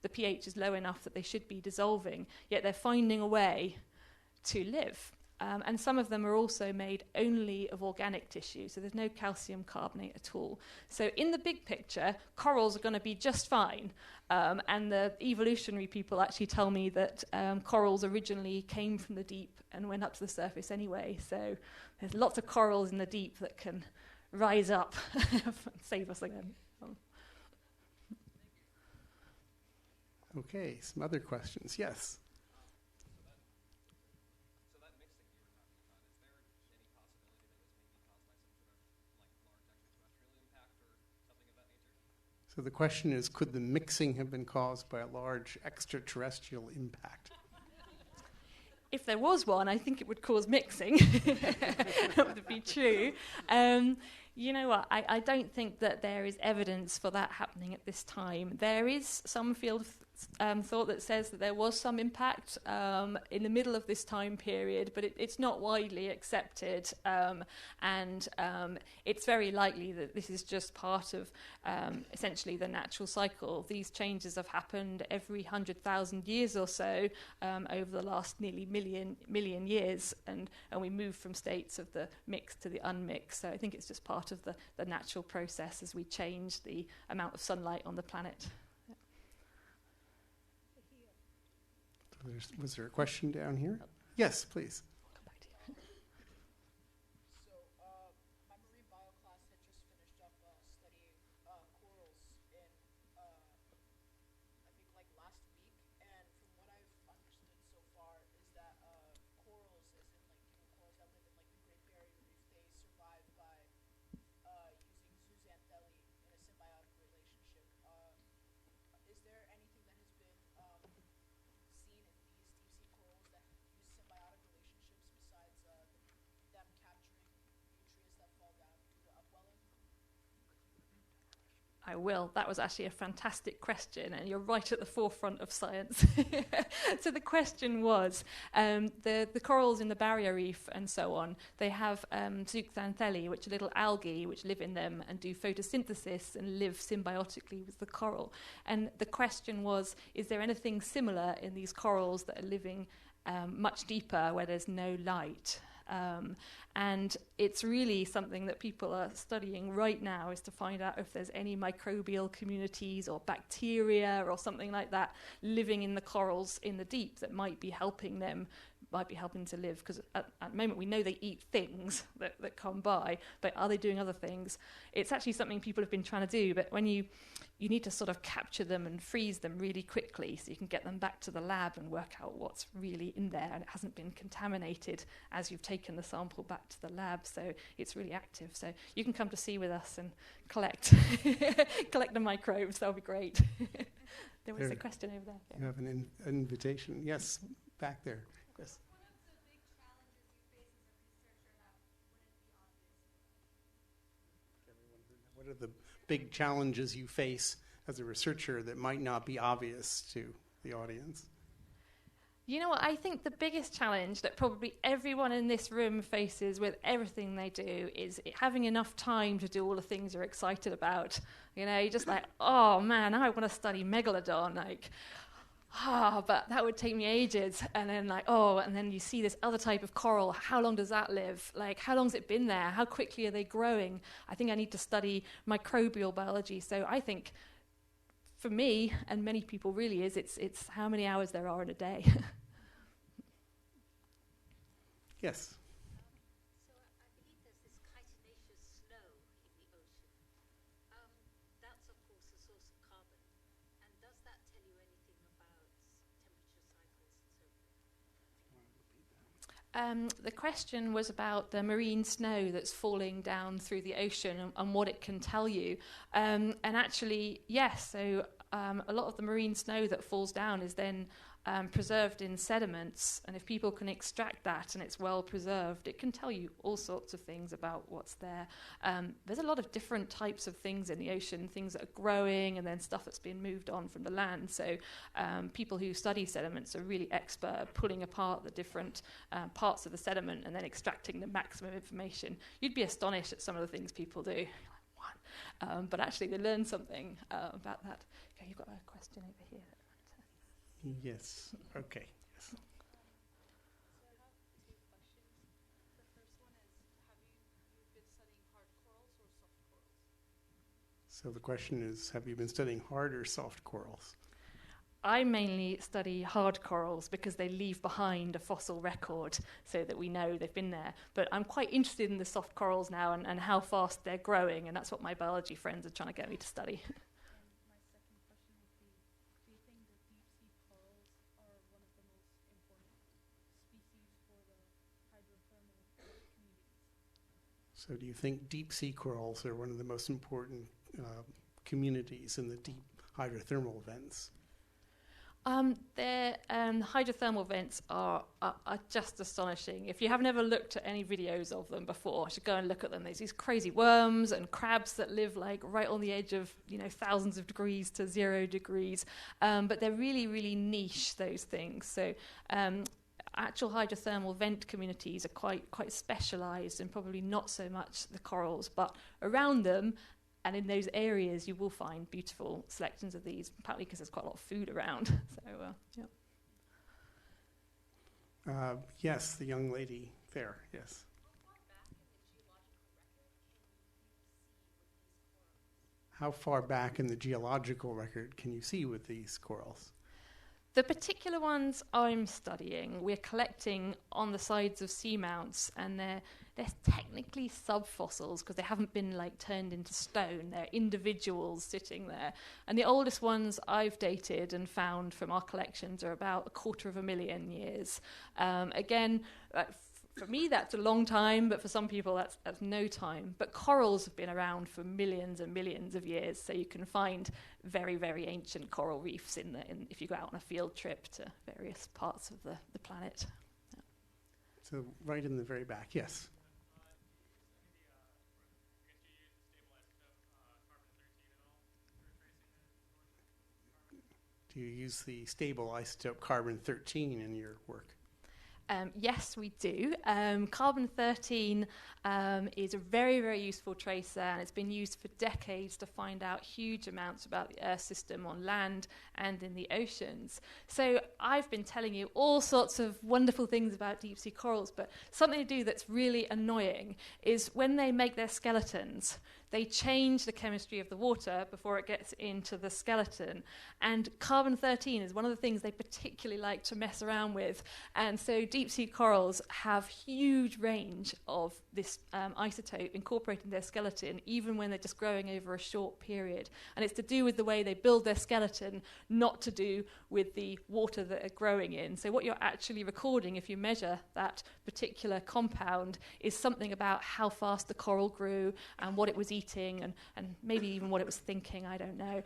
the pH is low enough that they should be dissolving, yet they're finding a way to live. And some of them are also made only of organic tissue, so there's no calcium carbonate at all. So in the big picture, corals are going to be just fine. And the evolutionary people actually tell me that corals originally came from the deep and went up to the surface anyway. So there's lots of corals in the deep that can rise up and save us again. Okay, some other questions. Yes. So the question is, could the mixing have been caused by a large extraterrestrial impact? If there was one, I think it would cause mixing. That would be true. You know what? I don't think that there is evidence for that happening at this time. There is some field of thought that says that there was some impact in the middle of this time period, but it's not widely accepted. And it's very likely that this is just part of essentially the natural cycle. These changes have happened every 100,000 years or so over the last nearly million years, and we move from states of the mixed to the unmixed. So I think it's just part of the natural process as we change the amount of sunlight on the planet. Was there a question down here? Yes, please. Come back to you. So, my marine bio class had just finished up studying corals in, I think, like last week. And from what I've understood so far is that corals, as in corals that live in like the Great Barrier Reef, they survive by using zooxanthellae in a symbiotic relationship. Is there anything that has been seen in these deep sea corals that use symbiotic relationships besides them capturing nutrients that fall down due to upwelling? I will. That was actually a fantastic question, and you're right at the forefront of science. So the question was, the corals in the barrier reef and so on, they have zooxanthellae, which are little algae which live in them and do photosynthesis and live symbiotically with the coral. And the question was, is there anything similar in these corals that are living much deeper where there's no light? And it's really something that people are studying right now, is to find out if there's any microbial communities or bacteria or something like that living in the corals in the deep that might be helping to live. Because at the moment we know they eat things that come by, but are they doing other things? It's actually something people have been trying to do, but when you need to sort of capture them and freeze them really quickly so you can get them back to the lab and work out what's really in there, and it hasn't been contaminated as you've taken the sample back to the lab, so it's really active. So you can come to sea with us and collect the microbes. That'll be great. There was a question over there. You have an invitation. Yes, back there. Yes. What are the big challenges you face as a researcher that might not be obvious to the audience? You know what? I think the biggest challenge that probably everyone in this room faces with everything they do is having enough time to do all the things you're excited about. You're just like, oh man, I want to study megalodon. But that would take me ages. And then and then you see this other type of coral. How long does that live? How long has it been there? How quickly are they growing? I think I need to study microbial biology. So I think for me and many people really it's how many hours there are in a day. Yes. So I believe there's this chitinous snow in the ocean. That's of course a source of carbon. And does that tell you anything about temperature cycles? The question was about the marine snow that's falling down through the ocean and what it can tell you. And actually, yes, so a lot of the marine snow that falls down is then preserved in sediments, and if people can extract that and it's well preserved, it can tell you all sorts of things about what's there. There's a lot of different types of things in the ocean, things that are growing and then stuff that's been moved on from the land. So people who study sediments are really expert at pulling apart the different parts of the sediment and then extracting the maximum information. You'd be astonished at some of the things people do. What? But actually they learn something about that. Okay, you've got a question over here. Yes. Okay. Yes. So I have two questions. The first one is, have you been studying hard corals or soft corals? So the question is, have you been studying hard or soft corals? I mainly study hard corals because they leave behind a fossil record so that we know they've been there. But I'm quite interested in the soft corals now and how fast they're growing, and that's what my biology friends are trying to get me to study. And my second question would be, do you think the deep sea corals are one of the most important species for the hydrothermal communities? So do you think deep sea corals are one of the most important communities in the deep hydrothermal vents? Their hydrothermal vents are just astonishing. If you have never looked at any videos of them before, you should go and look at them. There's these crazy worms and crabs that live like right on the edge of, thousands of degrees to 0 degrees. But they're really, really niche, those things. So actual hydrothermal vent communities are quite specialised and probably not so much the corals, but around them and in those areas you will find beautiful selections of these, partly because there's quite a lot of food around. So, yeah. Yes, the young lady there, yes. How far back in the geological record can you see with these corals? The particular ones I'm studying, we're collecting on the sides of seamounts, and they're technically subfossils because they haven't been turned into stone. They're individuals sitting there. And the oldest ones I've dated and found from our collections are about 250,000 years. Again, for me, that's a long time, but for some people, that's no time. But corals have been around for millions and millions of years, so you can find very, very ancient coral reefs if you go out on a field trip to various parts of the planet. Yeah. So right in the very back, yes. Do you use the stable isotope carbon-13 in your work? Yes, we do. Carbon-13 is a very, very useful tracer, and it's been used for decades to find out huge amounts about the Earth system on land and in the oceans. So I've been telling you all sorts of wonderful things about deep-sea corals, but something to do that's really annoying is when they make their skeletons, they change the chemistry of the water before it gets into the skeleton. And carbon-13 is one of the things they particularly like to mess around with. And so deep-sea corals have huge range of this isotope incorporated in their skeleton, even when they're just growing over a short period. And it's to do with the way they build their skeleton, not to do with the water that they're growing in. So what you're actually recording, if you measure that particular compound, is something about how fast the coral grew and what it was eating and maybe even what it was thinking, I don't know.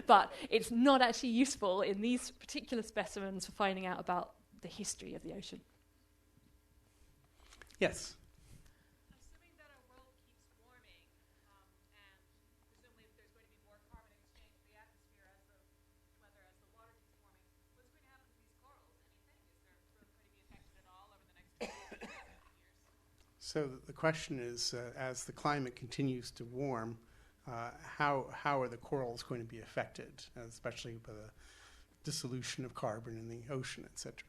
But it's not actually useful in these particular specimens for finding out about the history of the ocean. Yes. Assuming that our world keeps warming, and presumably there's going to be more carbon exchange in the atmosphere as the water keeps warming, what's going to happen to these corals? Anything? Is their growth going to be affected at all over the next 50 years? So the question is, as the climate continues to warm, how are the corals going to be affected, especially by the dissolution of carbon in the ocean, etc.?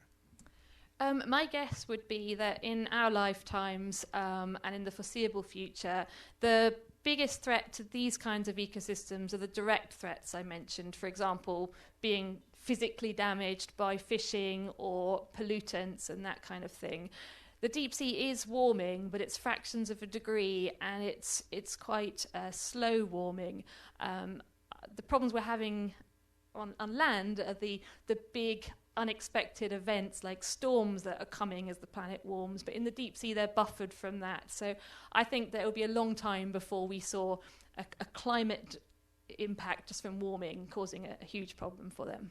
My guess would be that in our lifetimes and in the foreseeable future, the biggest threat to these kinds of ecosystems are the direct threats I mentioned, for example, being physically damaged by fishing or pollutants and that kind of thing. The deep sea is warming, but it's fractions of a degree, and it's quite slow warming. The problems we're having on land are the big unexpected events like storms that are coming as the planet warms, but in the deep sea they're buffered from that. So I think that it will be a long time before we saw a climate impact just from warming causing a huge problem for them.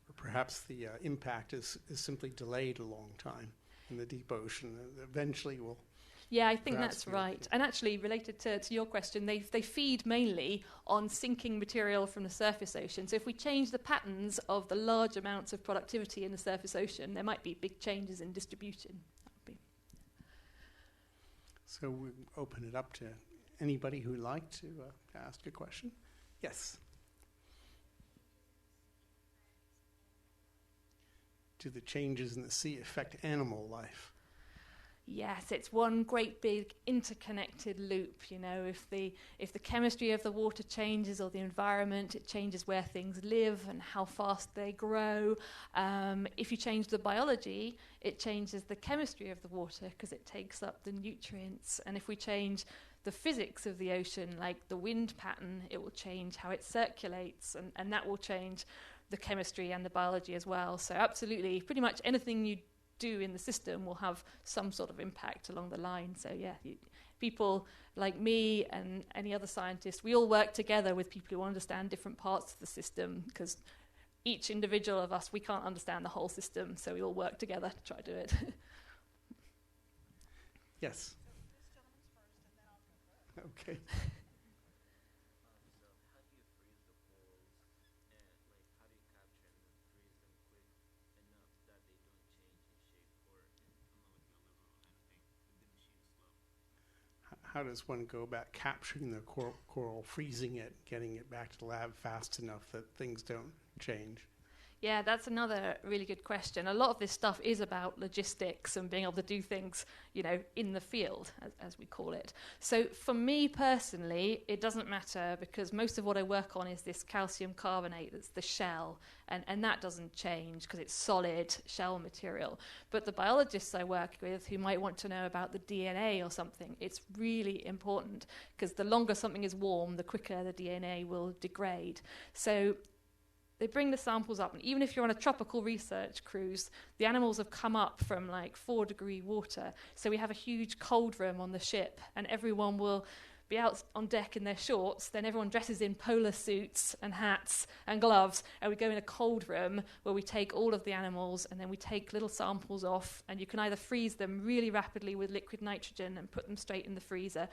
Or perhaps the impact is simply delayed a long time in the deep ocean. Eventually will. Yeah, I think Perhaps that's we- right. And actually, related to your question, they feed mainly on sinking material from the surface ocean. So if we change the patterns of the large amounts of productivity in the surface ocean, there might be big changes in distribution. That would be. So we open it up to anybody who'd like to ask a question. Yes. Do the changes in the sea affect animal life? Yes, it's one great big interconnected loop. You know, if the chemistry of the water changes or the environment, it changes where things live and how fast they grow. If you change the biology, it changes the chemistry of the water because it takes up the nutrients. And if we change the physics of the ocean, like the wind pattern, it will change how it circulates, and that will change the chemistry and the biology as well. So absolutely, pretty much anything you do in the system will have some sort of impact along the line. So yeah, people like me and any other scientist, we all work together with people who understand different parts of the system, because each individual of us, we can't understand the whole system, so we all work together to try to do it. Yes. Okay. How does one go about capturing the coral, freezing it, getting it back to the lab fast enough that things don't change? Yeah, that's another really good question. A lot of this stuff is about logistics and being able to do things, you know, in the field, as we call it. So for me personally, it doesn't matter, because most of what I work on is this calcium carbonate, that's the shell, and that doesn't change because it's solid shell material. But the biologists I work with who might want to know about the DNA or something, it's really important, because the longer something is warm, the quicker the DNA will degrade. So they bring the samples up, and even if you're on a tropical research cruise, the animals have come up from like 4-degree water. So we have a huge cold room on the ship, and everyone will be out on deck in their shorts. Then everyone dresses in polar suits and hats and gloves, and we go in a cold room where we take all of the animals, and then we take little samples off, and you can either freeze them really rapidly with liquid nitrogen and put them straight in the freezer,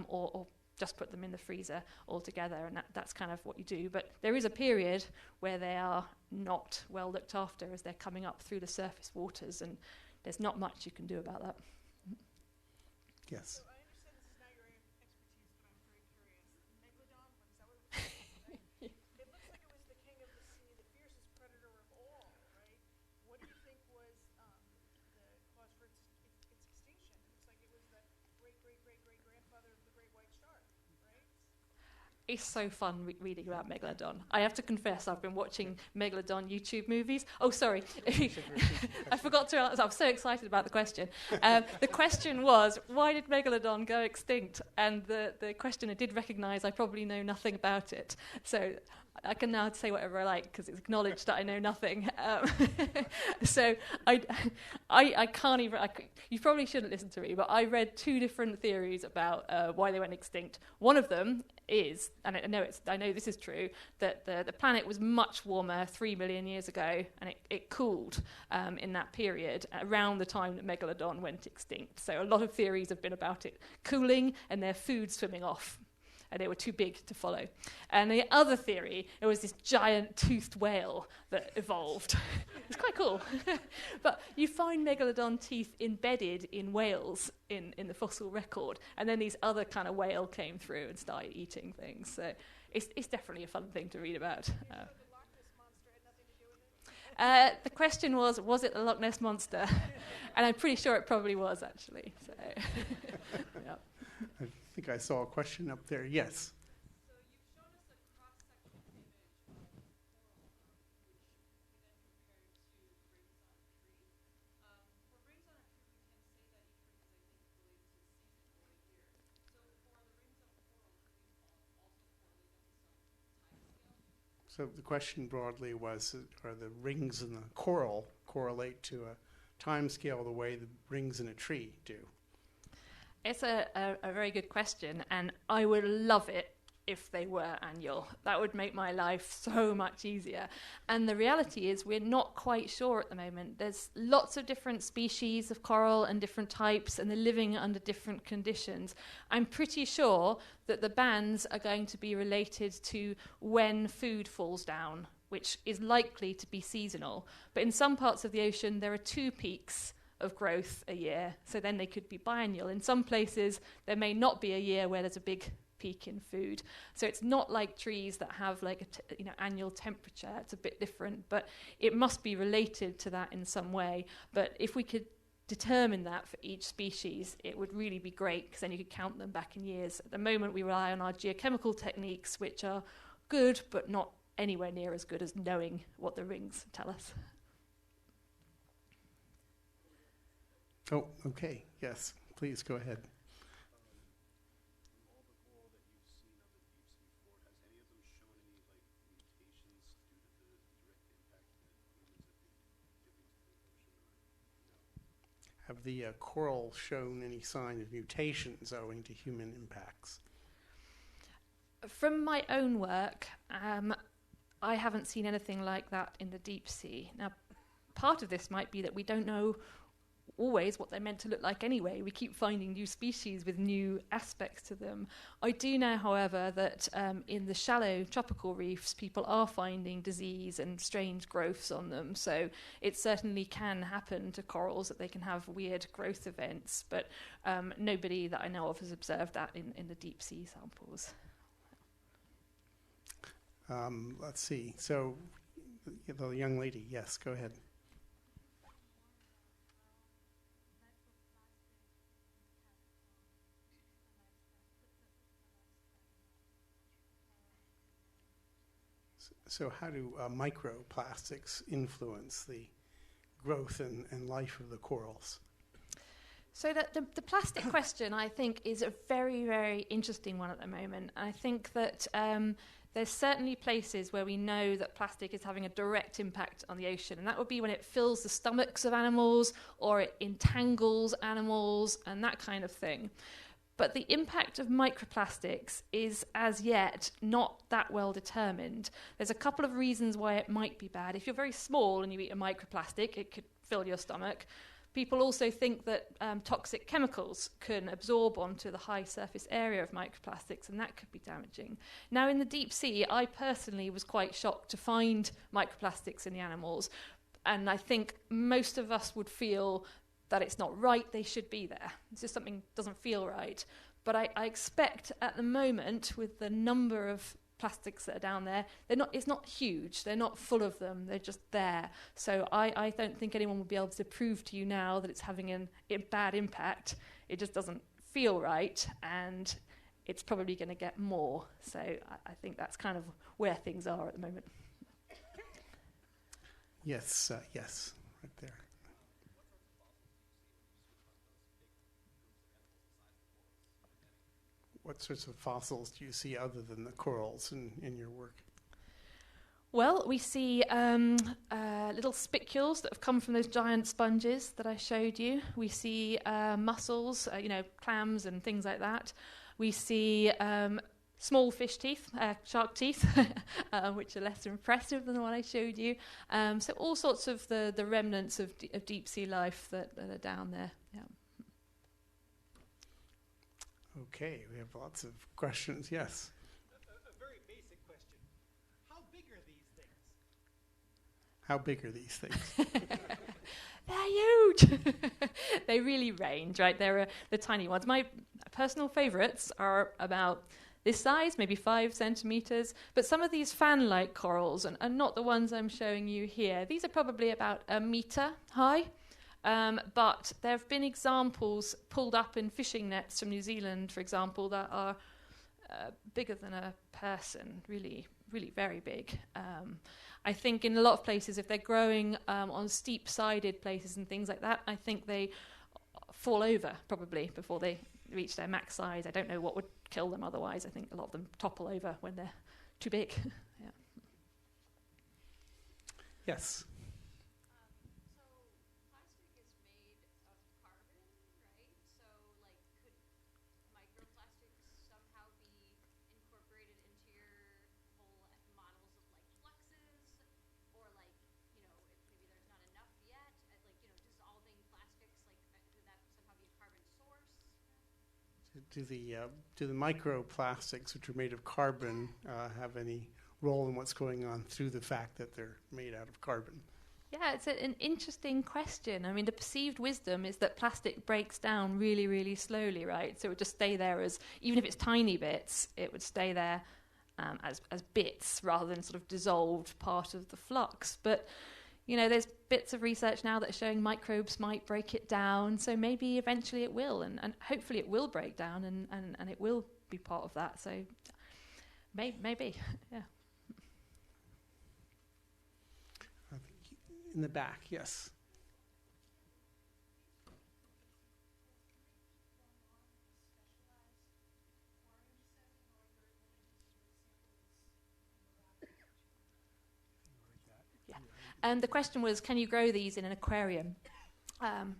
or just put them in the freezer altogether, and that's kind of what you do. But there is a period where they are not well looked after as they're coming up through the surface waters, and there's not much you can do about that. Yes. So I understand this is not your expertise, but I'm very curious. Megalodon, is that what it was? It looks like it was the king of the sea, the fiercest predator of all, right? What do you think was the cause for its extinction? It looks like it was the great-great-great-great-grandfather of the great white shark, right? It's so fun reading about Megalodon. I have to confess, I've been watching Megalodon YouTube movies. Oh, sorry. I forgot to answer. I'm so excited about the question. The question was, why did Megalodon go extinct? And the questioner did recognise I probably know nothing about it. So I can now say whatever I like because it's acknowledged that I know nothing. So I can't even. You probably shouldn't listen to me, but I read 2 different theories about why they went extinct. One of them is, and I know this is true, that the planet was much warmer 3 million years ago, and it cooled in that period around the time that Megalodon went extinct. So a lot of theories have been about it cooling and their food swimming off, and they were too big to follow. And the other theory, it was this giant toothed whale that evolved. It's quite cool. But you find Megalodon teeth embedded in whales in the fossil record, and then these other kind of whale came through and started eating things. So it's definitely a fun thing to read about. So the Loch Ness Monster had nothing to do with it? The question was it the Loch Ness Monster? And I'm pretty sure it probably was, actually. So, yeah. I think I saw a question up there. Yes. So you've shown us a cross-sectional image of coral, which we then compared to rings on a tree. For rings on a tree, we can say that each ring is, I think, related to the season or a year. So for the rings of coral, could these also correlate on some time scale? So So the question broadly was, are the rings in the coral correlate to a time scale the way the rings in a tree do? It's a very good question, and I would love it if they were annual. That would make my life so much easier. And the reality is we're not quite sure at the moment. There's lots of different species of coral and different types, and they're living under different conditions. I'm pretty sure that the bands are going to be related to when food falls down, which is likely to be seasonal. But in some parts of the ocean, there are 2 peaks of growth a year, so then they could be biennial. In some places, there may not be a year where there's a big peak in food. So it's not like trees that have like annual temperature. It's a bit different, but it must be related to that in some way. But if we could determine that for each species, it would really be great, because then you could count them back in years. At the moment, we rely on our geochemical techniques, which are good, but not anywhere near as good as knowing what the rings tell us. Oh, okay. Yes, please go ahead. Have the coral shown any sign of mutations owing to human impacts? From my own work, I haven't seen anything like that in the deep sea. Now, part of this might be that we don't know always what they're meant to look like anyway. We keep finding new species with new aspects to them. I do know, however, that in the shallow tropical reefs, people are finding disease and strange growths on them. So it certainly can happen to corals that they can have weird growth events, but nobody that I know of has observed that in the deep sea samples. Let's see. So the young lady, yes, go ahead. So how do microplastics influence the growth and life of the corals? So the plastic question, I think, is a very, very interesting one at the moment. I think that there's certainly places where we know that plastic is having a direct impact on the ocean, and that would be when it fills the stomachs of animals or it entangles animals and that kind of thing. But the impact of microplastics is, as yet, not that well determined. There's a couple of reasons why it might be bad. If you're very small and you eat a microplastic, it could fill your stomach. People also think that toxic chemicals can absorb onto the high surface area of microplastics, and that could be damaging. Now, in the deep sea, I personally was quite shocked to find microplastics in the animals, and I think most of us would feel that it's not right, they should be there. It's just something doesn't feel right. But I expect at the moment, with the number of plastics that are down there, it's not huge, they're not full of them, they're just there. So I don't think anyone will be able to prove to you now that it's having a bad impact. It just doesn't feel right, and it's probably going to get more. So I think that's kind of where things are at the moment. Yes, yes, right there. What sorts of fossils do you see other than the corals in your work? Well, we see little spicules that have come from those giant sponges that I showed you. We see mussels, clams and things like that. We see small fish teeth, shark teeth, which are less impressive than the one I showed you. So all sorts of the remnants of deep sea life that are down there. Yeah. Okay, we have lots of questions. Yes. A very basic question. How big are these things? How big are these things? They're huge. They really range, right? They're the tiny ones. My personal favorites are about this size, maybe 5 centimeters. But some of these fan-like corals, and not the ones I'm showing you here, these are probably about 1 meter high. But there have been examples pulled up in fishing nets from New Zealand, for example, that are bigger than a person, really, really very big. I think in a lot of places, if they're growing on steep-sided places and things like that, I think they fall over probably before they reach their max size. I don't know what would kill them otherwise. I think a lot of them topple over when they're too big. Yeah. Yes. So plastic is made of carbon, right? So like could microplastics somehow be incorporated into your whole models of like fluxes? Or like, you know, if maybe there's not enough yet, like, you know, dissolving plastics, like could that somehow be a carbon source? Do the microplastics, which are made of carbon, have any role in what's going on through the fact that they're made out of carbon? Yeah, it's an interesting question. I mean, the perceived wisdom is that plastic breaks down really, really slowly, right? So it would just stay there as, even if it's tiny bits, it would stay there as bits rather than sort of dissolved part of the flux. But, you know, there's bits of research now that are showing microbes might break it down. So maybe eventually it will, and hopefully it will break down and it will be part of that. So maybe, yeah. In the back, yes. Yeah. And the question was, can you grow these in an aquarium?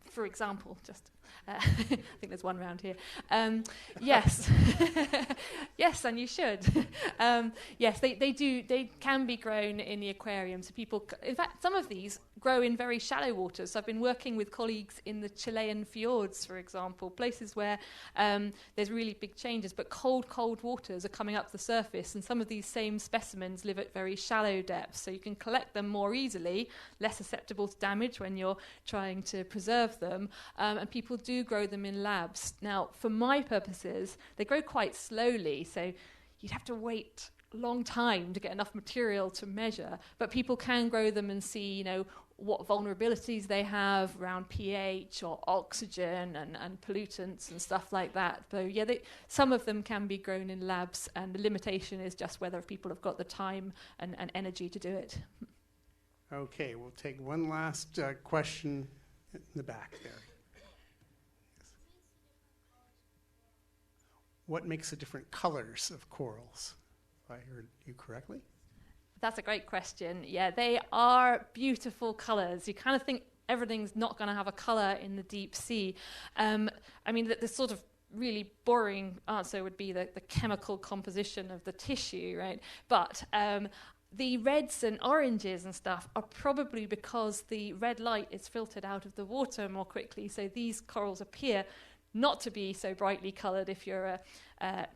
For example, just I think there's one around here. Yes, yes, and you should. Yes, they do. They can be grown in the aquarium. So people, in fact, some of these grow in very shallow waters. So I've been working with colleagues in the Chilean fjords, for example, places where there's really big changes, but cold waters are coming up to the surface, and some of these same specimens live at very shallow depths. So you can collect them more easily, less susceptible to damage when you're trying to preserve them, and people do grow them in labs. Now, for my purposes, they grow quite slowly, so you'd have to wait a long time to get enough material to measure, but people can grow them and see, you know, what vulnerabilities they have around pH or oxygen and pollutants and stuff like that. So yeah, some of them can be grown in labs, and the limitation is just whether people have got the time and energy to do it. Okay, we'll take one last question in the back there. Yes. What makes the different colors of corals? If I heard you correctly? That's a great question. Yeah, they are beautiful colours. You kind of think everything's not going to have a colour in the deep sea. I mean, the sort of really boring answer would be the chemical composition of the tissue, right? But the reds and oranges and stuff are probably because the red light is filtered out of the water more quickly. So these corals appear not to be so brightly coloured if you're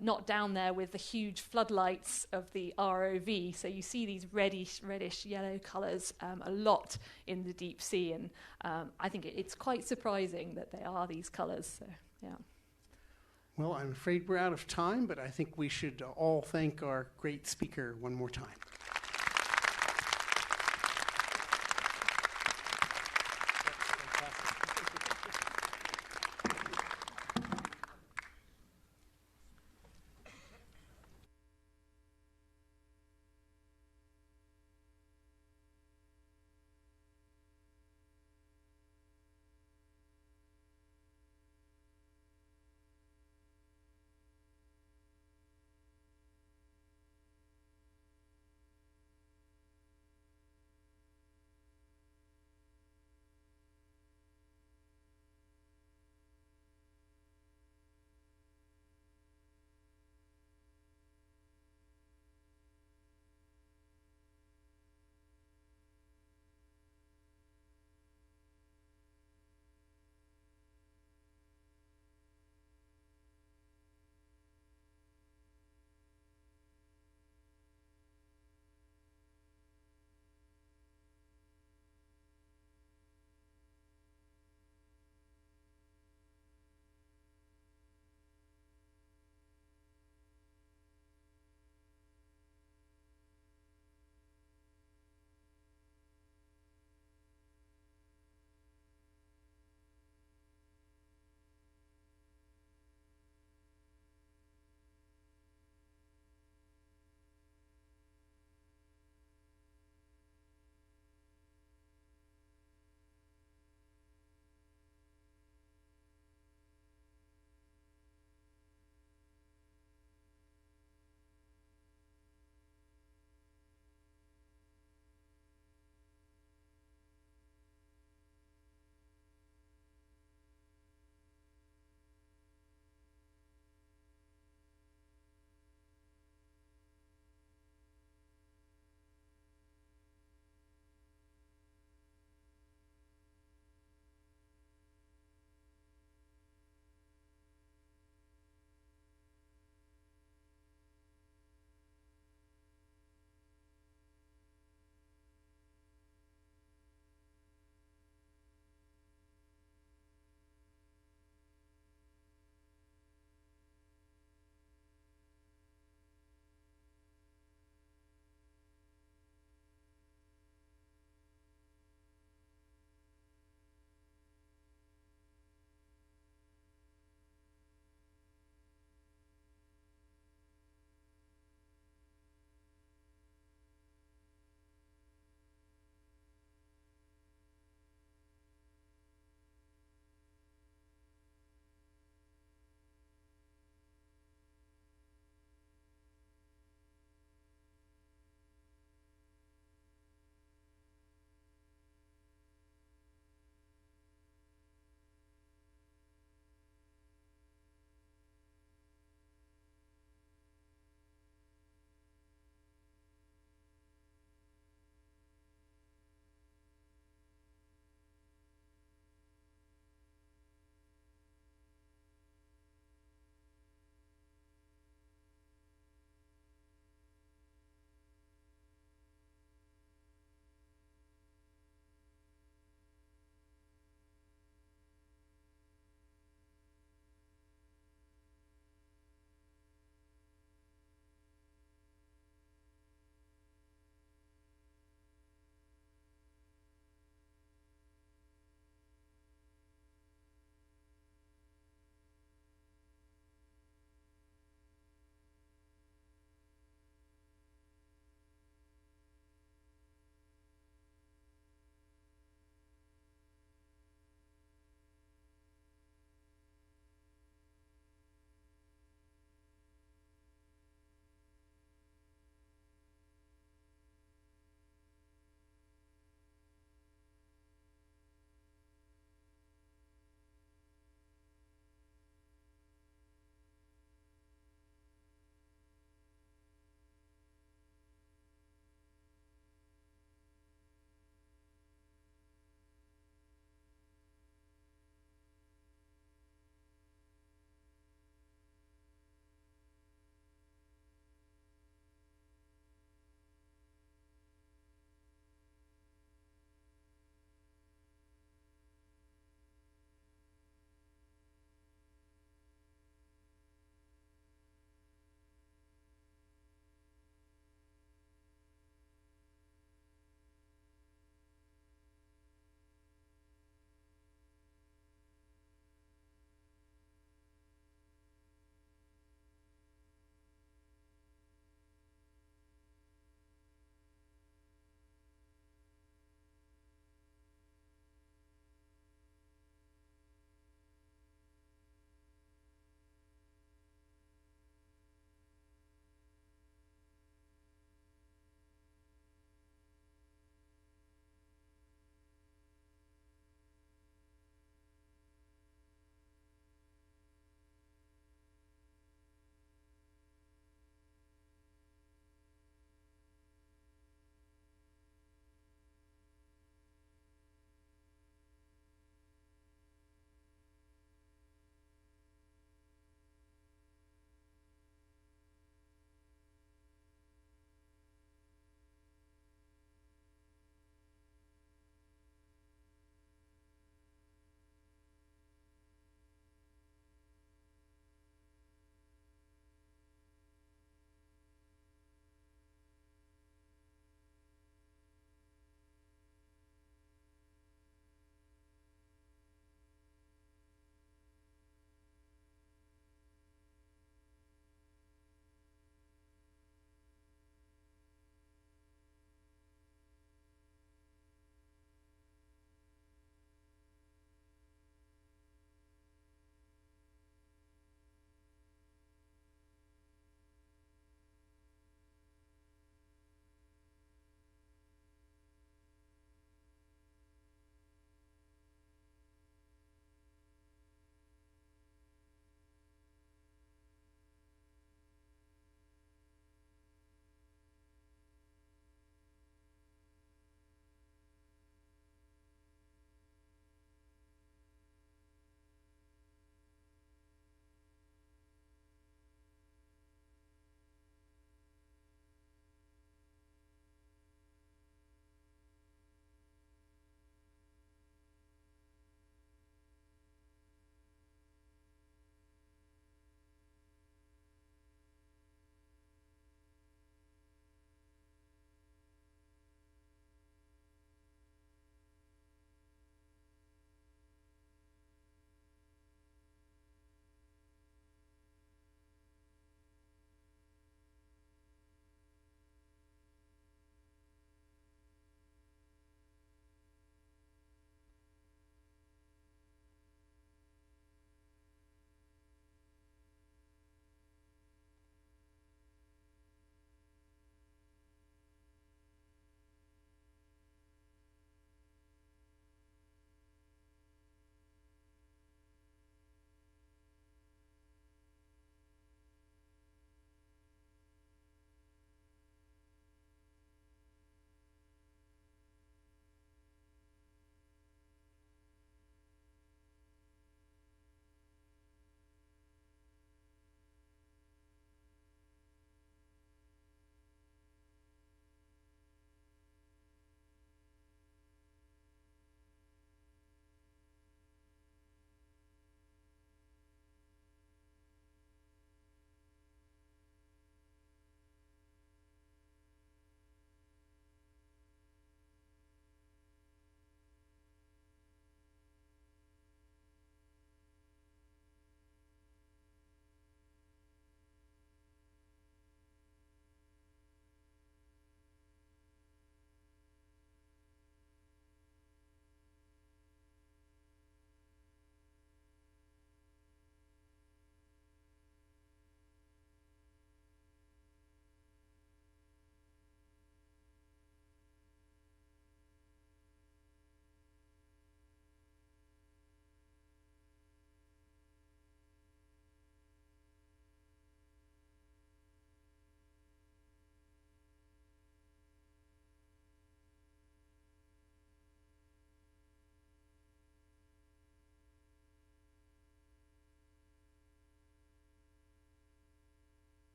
not down there with the huge floodlights of the ROV. So you see these reddish yellow colours a lot in the deep sea, and I think it's quite surprising that they are these colours. So, yeah. Well, I'm afraid we're out of time, but I think we should all thank our great speaker one more time.